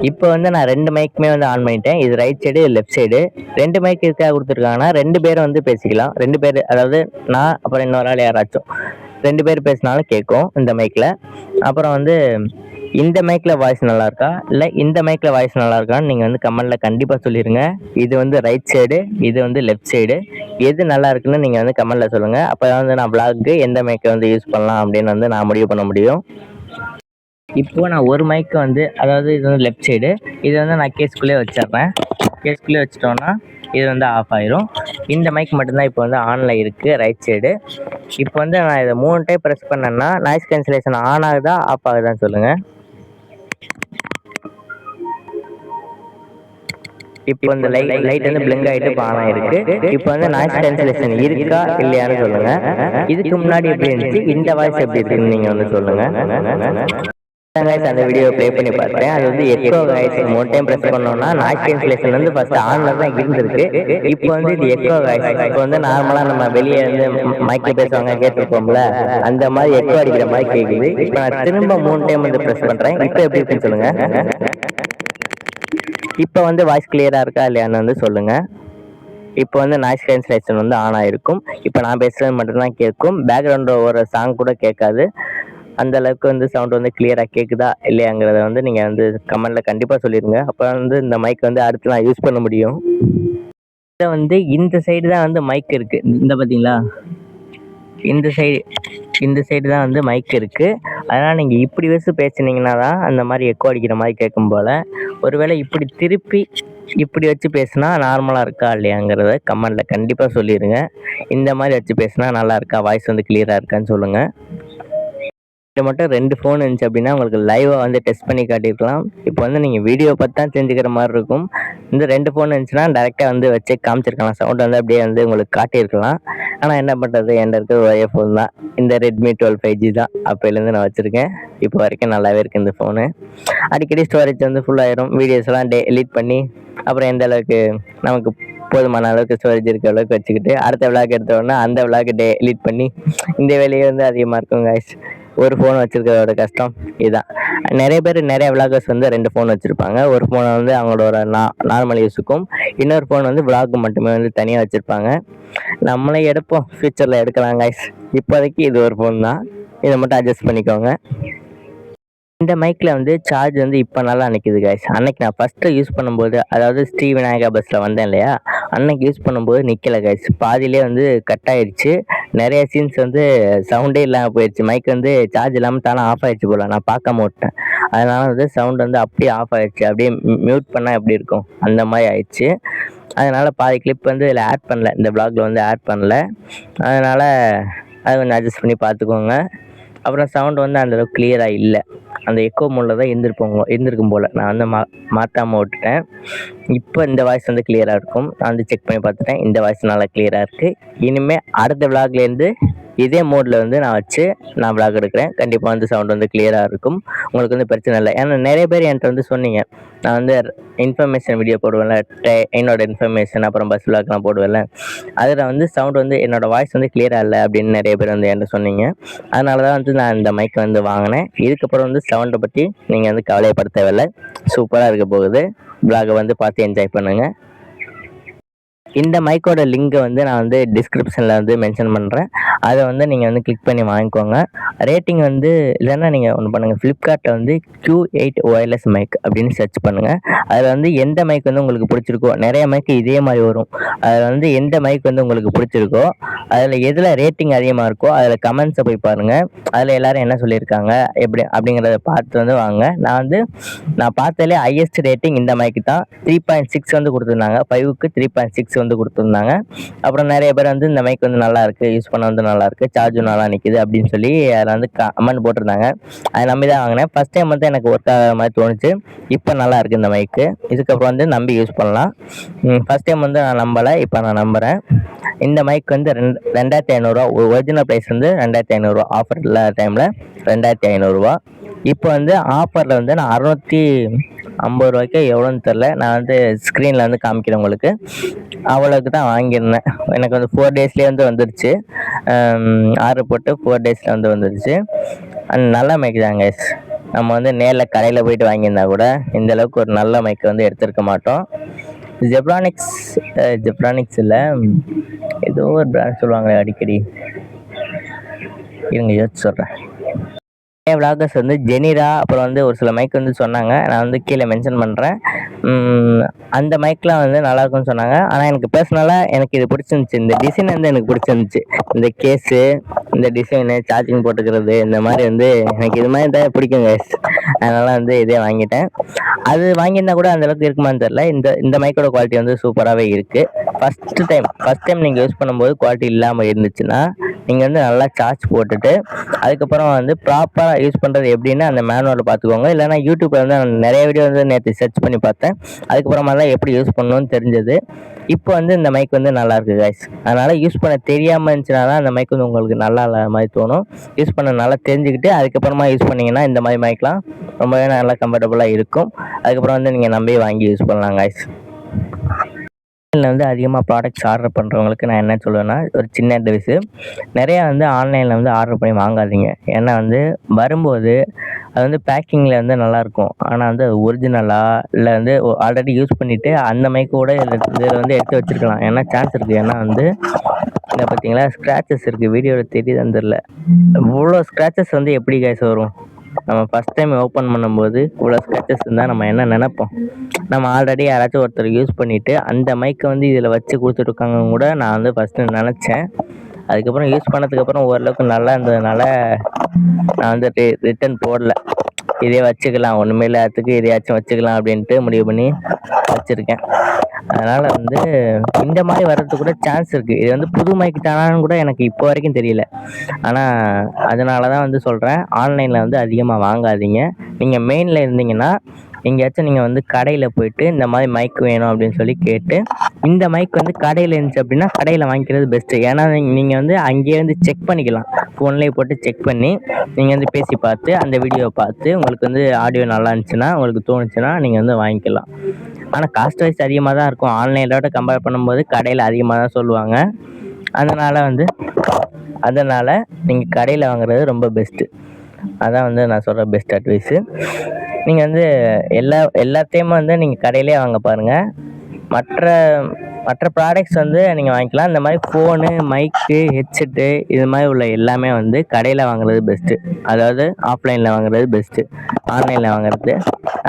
இப்போ வந்து நான் 2 மைக்குமே வந்து ஆன் பண்ணிட்டேன். இது right side, left side. 2 mic இருக்கா கொடுத்துருக்காங்கன்னா 2 பேரும் வந்து பேசிக்கலாம். 2 பேர், அதாவது நான் அப்புறம் இன்னொரு ஆள் யாராச்சும் 2 பேர் பேசினாலும் கேட்கும் இந்த மைக்கில். அப்புறம் வந்து இந்த மைக்கில் வாய்ஸ் நல்லா இருக்கா இல்லை இந்த மைக்கில் வாய்ஸ் நல்லா இருக்கான்னு நீங்கள் வந்து கமெண்டில் கண்டிப்பாக சொல்லிடுங்க. இது வந்து ரைட் சைடு, இது வந்து லெஃப்ட் சைடு, எது நல்லா இருக்குன்னு நீங்கள் வந்து கமெண்டில் சொல்லுங்கள். அப்போ தான் வந்து நான் vlogக்கு எந்த மைக்கை வந்து யூஸ் பண்ணலாம் அப்படின்னு வந்து நான் முடிவு பண்ண முடியும். இப்போது நான் ஒரு மைக்கு வந்து, அதாவது இது வந்து லெஃப்ட் சைடு, இது வந்து நான் கேஸ்குள்ளே வச்சிடுறேன். கேஸ்குள்ளே வச்சிட்டோன்னா இது வந்து ஆஃப் ஆயிரும். இந்த மைக் மட்டும்தான் இப்போ வந்து ஆனில் இருக்குது, ரைட் சைடு. இப்போ வந்து நான் இதை 3 டைம் ப்ரெஸ் பண்ணேன்னா நாய்ஸ் கேன்சலேஷன் ஆன் ஆகுதா ஆஃப் ஆகுதான்னு சொல்லுங்கள். இப்போ இந்த லைட் வந்து பிளிங்க் ஆகிட்டு இப்போ ஆன் ஆயிருக்கு. இப்போ வந்து நாய்ஸ் கேன்சலேஷன் இருக்கா இல்லையான்னு சொல்லுங்கள். இதுக்கு முன்னாடி எப்படி இருந்துச்சு, இந்த வாய்ஸ் எப்படி இருக்குன்னு நீங்கள் வந்து சொல்லுங்கள். அந்த வீடியோ ப்ளே பண்ணி பார்த்தேன். அது வந்து எக்கோ வாய்ஸ் 3 டைம் ப்ரெஸ் பண்ணோம்னா நாய்ஸ் கேன்சலேஷன் வந்து ஃபர்ஸ்ட் ஆன்ல தான் இருந்திருக்கு. இப்போ வந்து இது எக்கோ வாய்ஸ். இப்போ வந்து நார்மலாக நம்ம வெளியே வந்து மைக்கில் பேசுவாங்க கேட்டிருப்போம்ல, அந்த மாதிரி எக்கோ அடிக்கிற மாதிரி கேட்குது. இப்போ நான் திரும்ப 3 டைம் வந்து ப்ரெஸ் பண்ணுறேன். இப்போ எப்படி இருக்குன்னு சொல்லுங்கள். இப்போ வந்து வாய்ஸ் கிளியராக இருக்கா இல்லையான்னு வந்து சொல்லுங்கள். இப்போ வந்து நாய்ஸ் கேன்சலேஷன் வந்து ஆன் ஆகிருக்கும். இப்போ நான் பேசுகிறது மட்டும்தான் கேட்கும். பேக்ரவுண்டில் ஒரு சாங் கூட கேட்காது. அந்த அளவுக்கு வந்து சவுண்ட் வந்து கிளியராக கேட்குதா இல்லையாங்கிறத வந்து நீங்கள் வந்து கமெண்டில் கண்டிப்பாக சொல்லிடுங்க. அப்போ வந்து இந்த மைக் வந்து அடுத்து நான் யூஸ் பண்ண முடியும். இதை வந்து இந்த சைடு தான் வந்து மைக் இருக்குது. இந்த பார்த்தீங்களா, இந்த சைடு தான் வந்து மைக் இருக்குது. அதனால் நீங்கள் இப்படி வச்சு பேசுனீங்கன்னா தான் அந்த மாதிரி எக்கோ அடிக்கிற மாதிரி கேட்கும் போல். ஒருவேளை இப்படி திருப்பி இப்படி வச்சு பேசுனா நார்மலாக இருக்கா இல்லையாங்கிறத கமெண்டில் கண்டிப்பாக சொல்லிடுங்க. இந்த மாதிரி வச்சு பேசுனா நல்லா இருக்கா, வாய்ஸ் வந்து கிளியராக இருக்கான்னு சொல்லுங்கள். இது மட்டும் 2 ஃபோன் இருந்துச்சு அப்படின்னா உங்களுக்கு லைவாக வந்து டெஸ்ட் பண்ணி காட்டியிருக்கலாம். இப்போ வந்து நீங்கள் வீடியோ பார்த்து தான் தெரிஞ்சுக்கிற மாதிரி இருக்கும். இந்த 2 ஃபோன் இருந்துச்சுன்னா டேரெக்டாக வந்து வச்சு காமிச்சிருக்கலாம். சவுண்ட் வந்து அப்படியே வந்து உங்களுக்கு காட்டியிருக்கலாம். ஆனால் என்ன பண்ணுறது, என்கிட்ட இருக்கிற ஒரே ஃபோன் தான் இந்த Redmi 12 5G தான். அப்போலேருந்து நான் வச்சுருக்கேன். இப்போ வரைக்கும் நல்லாவே இருக்குது இந்த ஃபோனு. அடிக்கடி ஸ்டோரேஜ் வந்து ஃபுல்லாகிடும். வீடியோஸ்லாம் எடிட் பண்ணி அப்புறம் எந்த அளவுக்கு நமக்கு போதுமான அளவுக்கு ஸ்டோரேஜ் இருக்க அளவுக்கு வச்சுக்கிட்டு அடுத்த விளாக் எடுத்தோடனே அந்த விளாக் எடிட் பண்ணி இந்த வேலையே வந்து அதிகமாக இருக்கும் காய்ஸ். ஒரு ஃபோன் வச்சுருக்கிறதோட கஷ்டம் இதுதான். நிறைய பேர் நிறைய விளாகர்ஸ் வந்து 2 ஃபோன் வச்சுருப்பாங்க. ஒரு ஃபோனை வந்து அவங்களோட நார்மல் யூஸுக்கும், இன்னொரு ஃபோன் வந்து விளாக் மட்டுமே வந்து தனியாக வச்சுருப்பாங்க. நம்மளே எடுப்போம், ஃப்யூச்சரில் எடுக்கலாம் காய்ஸ். இப்போதைக்கு இது ஒரு ஃபோன் தான், இதை மட்டும் அட்ஜஸ்ட் பண்ணிக்கோங்க. இந்த மைக்கில் வந்து சார்ஜ் வந்து இப்போ நல்லா நிற்கிது காய்ஸ். அன்னைக்கு நான் ஃபஸ்ட்டு யூஸ் பண்ணும்போது, அதாவது ஸ்ரீ விநாயகா பஸ்ஸில் வந்தேன் இல்லையா, அன்னைக்கு யூஸ் பண்ணும்போது நிற்கலை காய்ஸ். பாதியிலே வந்து கட் ஆகிடுச்சு. நிறைய சீன்ஸ் வந்து சவுண்டே இல்லாமல் போயிடுச்சு. மைக் வந்து சார்ஜ் இல்லாமல் தானே ஆஃப் ஆகிடுச்சு போல், நான் பார்க்காம விட்டேன். அதனால் வந்து சவுண்ட் வந்து அப்படியே ஆஃப் ஆகிடுச்சு. அப்படியே மியூட் பண்ணால் எப்படி இருக்கும் அந்த மாதிரி ஆயிடுச்சு. அதனால் பாதி கிளிப் வந்து இதில் ஆட் பண்ணல, இந்த vlogல வந்து ஆட் பண்ணல. அதனால் அதை கொஞ்சம் அட்ஜஸ்ட் பண்ணி பார்த்துக்கோங்க. அப்புறம் சவுண்ட் வந்து அந்தளவுக்கு கிளியராக இல்லை. அந்த எக்கோ மோடில் தான் இருந்திருக்கும் போல். நான் வந்து மாற்றாமல் விட்டுட்டேன். இப்போ இந்த வாய்ஸ் வந்து கிளியராக இருக்கும். நான் வந்து செக் பண்ணி பார்த்துட்டேன், இந்த வாய்ஸ் நல்லா கிளியராக இருக்குது. இனிமேல் அடுத்த விளாக்லேருந்து இதே மோடில் வந்து நான் வச்சு நான் விளாக் எடுக்கிறேன். கண்டிப்பாக வந்து சவுண்ட் வந்து கிளியராக இருக்கும். உங்களுக்கு வந்து பிரச்சனை இல்லை. ஏன்னா நிறைய பேர் என்கிட்ட வந்து சொன்னீங்க, நான் வந்து இன்ஃபர்மேஷன் வீடியோ போடுவேன்ல, என்னோடய இன்ஃபர்மேஷன் அப்புறம் பஸ் விளாக்லாம் போடுவேன்ல, அதில் வந்து சவுண்ட் வந்து என்னோடய வாய்ஸ் வந்து கிளியராக இல்லை அப்படின்னு நிறைய பேர் வந்து என்கிட்ட சொன்னீங்க. அதனால தான் வந்து நான் இந்த மைக்கை வந்து வாங்கினேன். இதுக்கப்புறம் வந்து சவுண்டை பற்றி நீங்கள் வந்து கவலைப்பட தேவையில்லை. சூப்பராக இருக்க போகுது. விளாகை வந்து பார்த்து என்ஜாய் பண்ணுங்கள். இந்த மைக்கோட லிங்கை வந்து நான் வந்து டிஸ்கிரிப்ஷனில் வந்து மென்ஷன் பண்ணுறேன். அதை வந்து நீங்கள் வந்து கிளிக் பண்ணி வாங்கிக்கோங்க. ரேட்டிங் வந்து இல்லைன்னா நீங்கள் ஒன்று பண்ணுங்கள், ஃப்ளிப்கார்ட்டில் வந்து Q8 ஒயர்லெஸ் மைக் அப்படின்னு சர்ச் பண்ணுங்கள். அதில் வந்து எந்த மைக் வந்து உங்களுக்கு பிடிச்சிருக்கோ, நிறைய மைக்கு இதே மாதிரி வரும். அதில் வந்து எந்த மைக் வந்து உங்களுக்கு பிடிச்சிருக்கோ, அதில் எதில் ரேட்டிங் அதிகமாக இருக்கோ அதில் கமெண்ட்ஸை போய் பாருங்கள். அதில் எல்லோரும் என்ன சொல்லியிருக்காங்க எப்படி அப்படிங்கிறத பார்த்து வந்து வாங்க. நான் பார்த்ததுலேயே ஹையஸ்ட் ரேட்டிங் இந்த மைக்கு தான். 3.6 வந்து கொடுத்துருந்தாங்க. 5க்கு 3.6 வந்து கொடுத்துருந்தாங்க. அப்புறம் நிறைய பேர் வந்து இந்த மைக் வந்து நல்லா இருக்குது, யூஸ் பண்ண வந்து நல்லா இருக்குது, சார்ஜும் நல்லா நிற்கிது அப்படின்னு சொல்லி அதில் வந்து கமெண்ட் போட்டிருந்தாங்க. அதை நம்பி தான் வாங்கினேன். ஃபஸ்ட் டைம் வந்து எனக்கு ஒர்க் ஆகிற மாதிரி தோணுச்சு. இப்போ நல்லா இருக்குது இந்த மைக்கு. இதுக்கப்புறம் வந்து நம்பி யூஸ் பண்ணலாம். ஃபஸ்ட் டைம் வந்து நான் நம்பலை, இப்போ நான் நம்புகிறேன். இந்த மைக் வந்து 2500 ஒரிஜினல் ப்ரைஸ் வந்து 2500, ஆஃபர் இல்லாத டைமில் 2500. இப்போ வந்து ஆஃபரில் வந்து நான் 650 எவ்வளோன்னு தெரில. நான் வந்து ஸ்க்ரீனில் வந்து காமிக்கிறேன் உங்களுக்கு. அவ்வளோக்கு தான் வாங்கியிருந்தேன். எனக்கு வந்து 4 டேஸ்லேயே வந்து வந்துடுச்சு. ஆர்டர் போட்டு 4 டேஸில் வந்து வந்துடுச்சு. நல்ல மைக் தாங்க. நம்ம வந்து நேரில் கடையில் போயிட்டு வாங்கியிருந்தா கூட இந்தளவுக்கு ஒரு நல்ல மைக்கை வந்து எடுத்துருக்க மாட்டோம். ஜெப்ரானிக்ஸ் இல்லை, ஏதோ ஒரு பிராண்ட் சொல்லுவாங்களே அடிக்கடி, இருங்க யோசிச்சு சொல்கிறேன். நிறைய விளாகர்ஸ் வந்து ஜெனிரா அப்புறம் வந்து ஒரு சில மைக் வந்து சொன்னாங்க. நான் வந்து கீழே மென்ஷன் பண்ணுறேன். அந்த மைக்லாம் வந்து நல்லாயிருக்கும்னு சொன்னாங்க. ஆனால் எனக்கு பர்சனலாக எனக்கு இது பிடிச்சிருந்துச்சி. இந்த டிசைன் வந்து எனக்கு பிடிச்சிருந்துச்சி. இந்த கேஸு, இந்த டிசைனு, சார்ஜிங் போட்டுக்கிறது, இந்த மாதிரி வந்து எனக்கு இது மாதிரி தான் பிடிக்கும் கைஸ். அதனால் வந்து இதே வாங்கிட்டேன். அது வாங்கியிருந்தா கூட அந்தளவுக்கு இருக்குமான்னு தெரில. இந்த மைக்கோட குவாலிட்டி வந்து சூப்பராகவே இருக்குது. ஃபஸ்ட் டைம் நீங்கள் யூஸ் பண்ணும்போது குவாலிட்டி இல்லாமல் இருந்துச்சுன்னா நீங்கள் வந்து நல்லா சார்ஜ் போட்டுட்டு அதுக்கப்புறம் வந்து ப்ராப்பராக யூஸ் பண்ணுறது எப்படின்னு அந்த மேனுவலில் பார்த்துக்கோங்க. இல்லைனா யூடியூப்பில் வந்து நான் நிறைய வீடியோ வந்து நேற்று சர்ச் பண்ணி பார்த்தேன். அதுக்கப்புறமா தான் எப்படி யூஸ் பண்ணணும்னு தெரிஞ்சது. இப்போ வந்து இந்த மைக் வந்து நல்லாயிருக்கு கைஸ். அதனால் யூஸ் பண்ண தெரியாமல் இருந்துச்சுன்னா தான் அந்த மைக் வந்து உங்களுக்கு நல்லா இல்லாத மாதிரி தோணும். யூஸ் பண்ண நல்லா தெரிஞ்சுக்கிட்டு அதுக்கப்புறமா யூஸ் பண்ணிங்கன்னா இந்த மாதிரி மைக்லாம் ரொம்பவே நல்லா கம்ஃபர்டபுளாக இருக்கும். அதுக்கப்புறம் வந்து நீங்கள் நம்பி வாங்கி யூஸ் பண்ணலாம் கைஸ். ஆன்லைனில் வந்து அதிகமாக ப்ராடக்ட்ஸ் ஆர்டர் பண்ணுறவங்களுக்கு நான் என்ன சொல்லுவேன்னா, ஒரு சின்ன அட்வைஸு, நிறையா வந்து ஆன்லைனில் வந்து ஆர்டர் பண்ணி வாங்காதீங்க. ஏன்னா வந்து வரும்போது அது வந்து பேக்கிங்கில் வந்து நல்லாயிருக்கும். ஆனால் வந்து அது ஒரிஜினலாக இல்லை வந்து ஆல்ரெடி யூஸ் பண்ணிவிட்டு அந்த மைக்கோட இதில் வந்து எடுத்து வச்சுருக்கலாம். ஏன்னா சான்ஸ் இருக்குது. ஏன்னா வந்து இங்கே பார்த்தீங்களா ஸ்க்ராச்சஸ் இருக்குது. வீடியோவில் தெரியுதுன்னு தெரில. இவ்வளோ ஸ்க்ராச்சஸ் வந்து எப்படி கைஸ் வரும்? நம்ம ஃபஸ்ட் டைம் ஓப்பன் பண்ணும்போது இவ்வளோ ஸ்க்ராச்சஸ் இருந்தால் நம்ம என்ன நினைப்போம்? நம்ம ஆல்ரெடி யாராச்சும் ஒருத்தர் யூஸ் பண்ணிவிட்டு அந்த மைக்கை வந்து இதில் வச்சு கொடுத்துட்ருக்காங்கன்னு கூட நான் வந்து ஃபஸ்ட்டு நினச்சேன். அதுக்கப்புறம் யூஸ் பண்ணதுக்கப்புறம் ஓரளவுக்கு நல்லா இருந்ததுனால நான் வந்து ரிட்டன் போடல. இதே வச்சுக்கலாம், ஒன்றுமே இல்லாததுக்கு இதையாச்சும் வச்சுக்கலாம் அப்படின்ட்டு முடிவு பண்ணி வச்சுருக்கேன். அதனால் வந்து இந்த மாதிரி வர்றதுக்கு கூட சான்ஸ் இருக்குது. இது வந்து புது மைக் தானான்னு கூட எனக்கு இப்போ வரைக்கும் தெரியல. ஆனால் அதனால தான் வந்து சொல்கிறேன், ஆன்லைனில் வந்து அதிகமாக வாங்காதீங்க. நீங்கள் மெயினில் இருந்தீங்கன்னா எங்கேயாச்சும் நீங்கள் வந்து கடையில் போய்ட்டு இந்த மாதிரி மைக் வேணும் அப்படின்னு சொல்லி கேட்டு, இந்த மைக் வந்து கடையில் இருந்துச்சு அப்படின்னா கடையில் வாங்கிக்கிறது பெஸ்ட்டு. ஏன்னா நீங்கள் வந்து அங்கேயே வந்து செக் பண்ணிக்கலாம். ஃபோன்லேயே போட்டு செக் பண்ணி நீங்கள் வந்து பேசி பார்த்து அந்த வீடியோவை பார்த்து உங்களுக்கு வந்து ஆடியோ நல்லா இருந்துச்சுன்னா உங்களுக்கு தோணுச்சுன்னா நீங்கள் வந்து வாங்கிக்கலாம். ஆனால் காஸ்ட் வைஸ் அதிகமாக தான் இருக்கும். ஆன்லைனோட கம்பேர் பண்ணும்போது கடையில் அதிகமாக தான் சொல்லுவாங்க. அதனால் நீங்கள் கடையில் வாங்குறது ரொம்ப பெஸ்ட்டு. அதான் வந்து நான் சொல்கிற பெஸ்ட் அட்வைஸு. நீங்கள் வந்து எல்லாத்தையுமே வந்து நீங்கள் கடையிலே வாங்க பாருங்கள். மற்ற ப்ராடக்ட்ஸ் வந்து நீங்கள் வாங்கிக்கலாம். இந்த மாதிரி ஃபோனு, மைக்கு, ஹெட்செட்டு இது மாதிரி உள்ள எல்லாமே வந்து கடையில் வாங்குறது பெஸ்ட்டு. அதாவது ஆஃப்லைனில் வாங்குறது பெஸ்ட்டு. ஆன்லைனில் வாங்குறது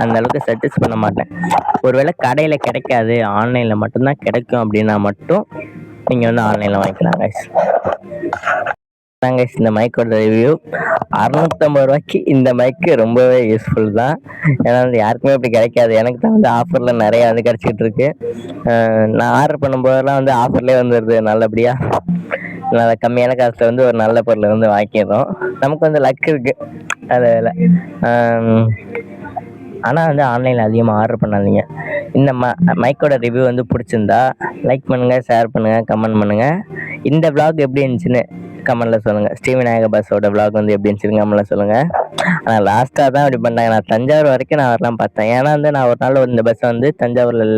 அந்தளவுக்கு சஜஸ்ட் பண்ண மாட்டேன். ஒருவேளை கடையில் கிடைக்காது, ஆன்லைனில் மட்டும்தான் கிடைக்கும் அப்படின்னா மட்டும் நீங்கள் வந்து ஆன்லைனில் வாங்கிக்கலாம் கைஸ். இந்த மைக்கோட ரிவ்யூ 650 ரூபாய்க்கு இந்த மைக்கு ரொம்பவே யூஸ்ஃபுல் தான். ஏன்னா வந்து யாருக்குமே அப்படி கிடைக்காது. எனக்கு தான் வந்து ஆஃபரில் நிறையா வந்து கிடச்சிக்கிட்டு இருக்கு. நான் ஆர்டர் பண்ணும்போதெல்லாம் வந்து ஆஃபர்லேயே வந்துடுது. நல்லபடியாக நல்ல கம்மியான காசில் வந்து ஒரு நல்ல பொருளை வந்து வாங்கிடுறோம். நமக்கு வந்து லக் இருக்குது அதில். ஆனால் வந்து ஆன்லைனில் அதிகமாக ஆர்டர் பண்ணாதீங்க. இந்த மைக்கோட ரிவ்யூ வந்து பிடிச்சிருந்தா லைக் பண்ணுங்கள், ஷேர் பண்ணுங்கள், கமெண்ட் பண்ணுங்கள். இந்த விளாக் எப்படி இருந்துச்சுன்னு கமெண்ட்டில் சொல்லுங்கள். ஸ்ரீவிநாயக பஸ்ஸோட விளாக் வந்து எப்படி இருந்துச்சுன்னு கமெண்ட்டில் சொல்லுங்கள். ஆனால் லாஸ்ட்டாக தான் அப்படி பண்ணாங்க. நான் தஞ்சாவூர் வரைக்கும் நான் வரலாம் பார்த்தேன். ஏன்னா வந்து நான் ஒரு நாள் இந்த பஸ்ஸை வந்து தஞ்சாவூரில்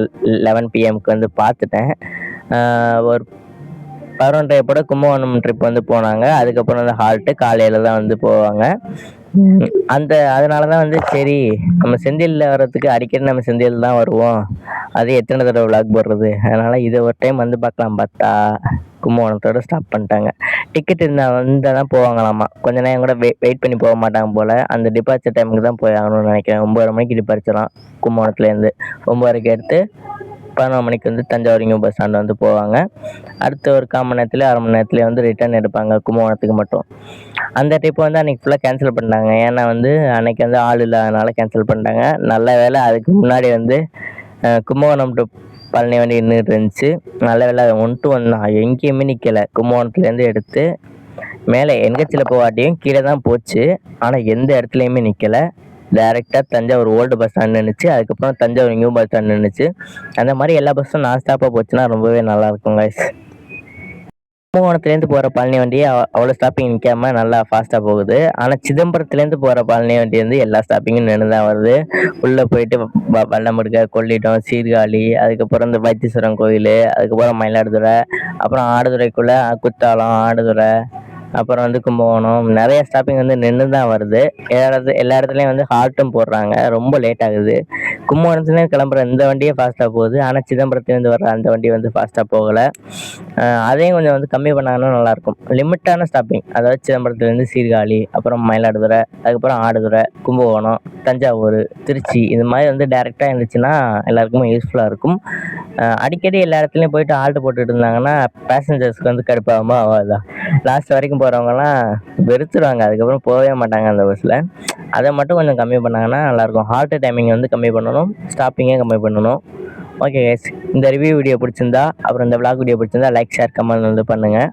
11 PM வந்து பார்த்துட்டேன். ஒரு 11:30 போட கும்பகோணம் ட்ரிப் வந்து போனாங்க. அதுக்கப்புறம் வந்து ஹால்ட்டு காலையில் தான் வந்து போவாங்க. அதனால தான் வந்து சரி நம்ம செந்திலில் வர்றதுக்கு அடிக்கடி நம்ம செந்தில் தான் வருவோம். அது எத்தனை தடவை விளாக் போடுறது? அதனால் இதை ஒரு டைம் வந்து பார்க்கலாம் பார்த்தா கும்பகோணத்தோடு ஸ்டாப் பண்ணிட்டாங்க. டிக்கெட் வந்தால் தான் போவாங்களாமா. கொஞ்ச நேரம் கூட வெயிட் பண்ணி போக மாட்டாங்க போல். அந்த டிபார்ச்சர் டைமுக்கு தான் போய் ஆகணும்னு நினைக்கிறேன். 9:30 மணிக்கு டிபார்ச்சராம் கும்பகோணத்துலேருந்து. 9:30க்கு எடுத்து 11 மணிக்கு வந்து தஞ்சாவூர் நியூ பஸ் ஸ்டாண்ட் வந்து போவாங்க. அடுத்த ஒரு 1/4 மணி நேரத்துலேயே 1/2 மணி நேரத்துலேயே வந்து ரிட்டர்ன் எடுப்பாங்க கும்பகோணத்துக்கு மட்டும். அந்த ட்ரிப்பை வந்து அன்றைக்கி ஃபுல்லாக கேன்சல் பண்ணிட்டாங்க. ஏன்னா வந்து அன்றைக்கி வந்து ஆள் இல்லாதனால கேன்சல் பண்ணிட்டாங்க. நல்ல வேலை அதுக்கு முன்னாடி வந்து கும்பகோணம் டு பழனி வண்டி நின்றுட்டு இருந்துச்சு. நல்ல வேலை 1 to 1 தான், எங்கேயுமே நிற்கலை. கும்பகோணத்துலேருந்து எடுத்து மேலே என்கட்சியில் போகாட்டியும் கீழே தான் போச்சு. ஆனால் எந்த இடத்துலையுமே நிற்கலை. டேரெக்டாக தஞ்சாவூர் ஓல்டு பஸ் ஸ்டாண்ட் நின்றுச்சு. அதுக்கப்புறம் தஞ்சாவூர் நியூ பஸ் ஸ்டாண்ட் நின்றுச்சு. அந்த மாதிரி எல்லா பஸ்ஸும் நான் ஸ்டாப்பாக போச்சுன்னா ரொம்பவே நல்லாயிருக்கும் கைஸ். கும்பகோணத்துலேருந்து போகிற பழனி வண்டி அவ்வளோ ஸ்டாப்பிங் நிற்காம நல்லா ஃபாஸ்ட்டாக போகுது. ஆனால் சிதம்பரத்துலேருந்து போகிற பழனி வண்டி வந்து எல்லா ஸ்டாப்பிங்கும் நின்று தான் வருது. உள்ளே போயிட்டு வல்லமுடுக்க, கொள்ளிடம், சீர்காழி, அதுக்கப்புறம் இந்த வைத்தீஸ்வரன் கோயில், அதுக்கப்புறம் மயிலாடுதுறை, அப்புறம் ஆடுதுறைக்குள்ளே குத்தாலம், ஆடுதுறை, அப்புறம் வந்து கும்பகோணம் நிறைய ஸ்டாப்பிங் வந்து நின்று தான் வருது. எல்லா இடத்துலையும் வந்து ஹால்ட்டும் போடுறாங்க. ரொம்ப லேட் ஆகுது. கும்பகோணத்துலேருந்து கிளம்புற இந்த வண்டியே ஃபாஸ்ட்டாக போகுது. ஆனால் சிதம்பரத்துலேருந்து வர்ற அந்த வண்டி வந்து ஃபாஸ்ட்டாக போகலை. அதையும் கொஞ்சம் வந்து கம்மி பண்ணாங்கன்னா நல்லாயிருக்கும். லிமிட்டான ஸ்டாப்பிங், அதாவது சிதம்பரத்துலேருந்து சீர்காழி, அப்புறம் மயிலாடுதுறை, அதுக்கப்புறம் ஆடுதுறை, கும்பகோணம், தஞ்சாவூர், திருச்சி, இது மாதிரி வந்து டேரெக்டாக இருந்துச்சுன்னா எல்லாருக்குமே யூஸ்ஃபுல்லாக இருக்கும். அடிக்கடி எல்லா இடத்துலையும் போயிட்டு ஹால்ட்டு போட்டுட்டு இருந்தாங்கன்னா பேசஞ்சர்ஸ்க்கு வந்து கடுப்பாகுமா ஆகாதா? லாஸ்ட் வரைக்கும் போகிறவங்கலாம் வெறுத்துருவாங்க. அதுக்கப்புறம் போகவே மாட்டாங்க அந்த பஸ்ஸில். அதை மட்டும் கொஞ்சம் கம்மி பண்ணாங்கன்னா நல்லாயிருக்கும். ஹால்ட்டு டைமிங் வந்து கம்மி பண்ணணும், ஸ்டாப்பிங்கே கம்மி பண்ணணும். ஓகே கைஸ், இந்த ரிவ்யூ வீடியோ பிடிச்சிருந்தா, அப்புறம் இந்த விளாக் வீடியோ பிடிச்சிருந்தா லைக், ஷேர், கமெண்ட் வந்து பண்ணுங்கள்.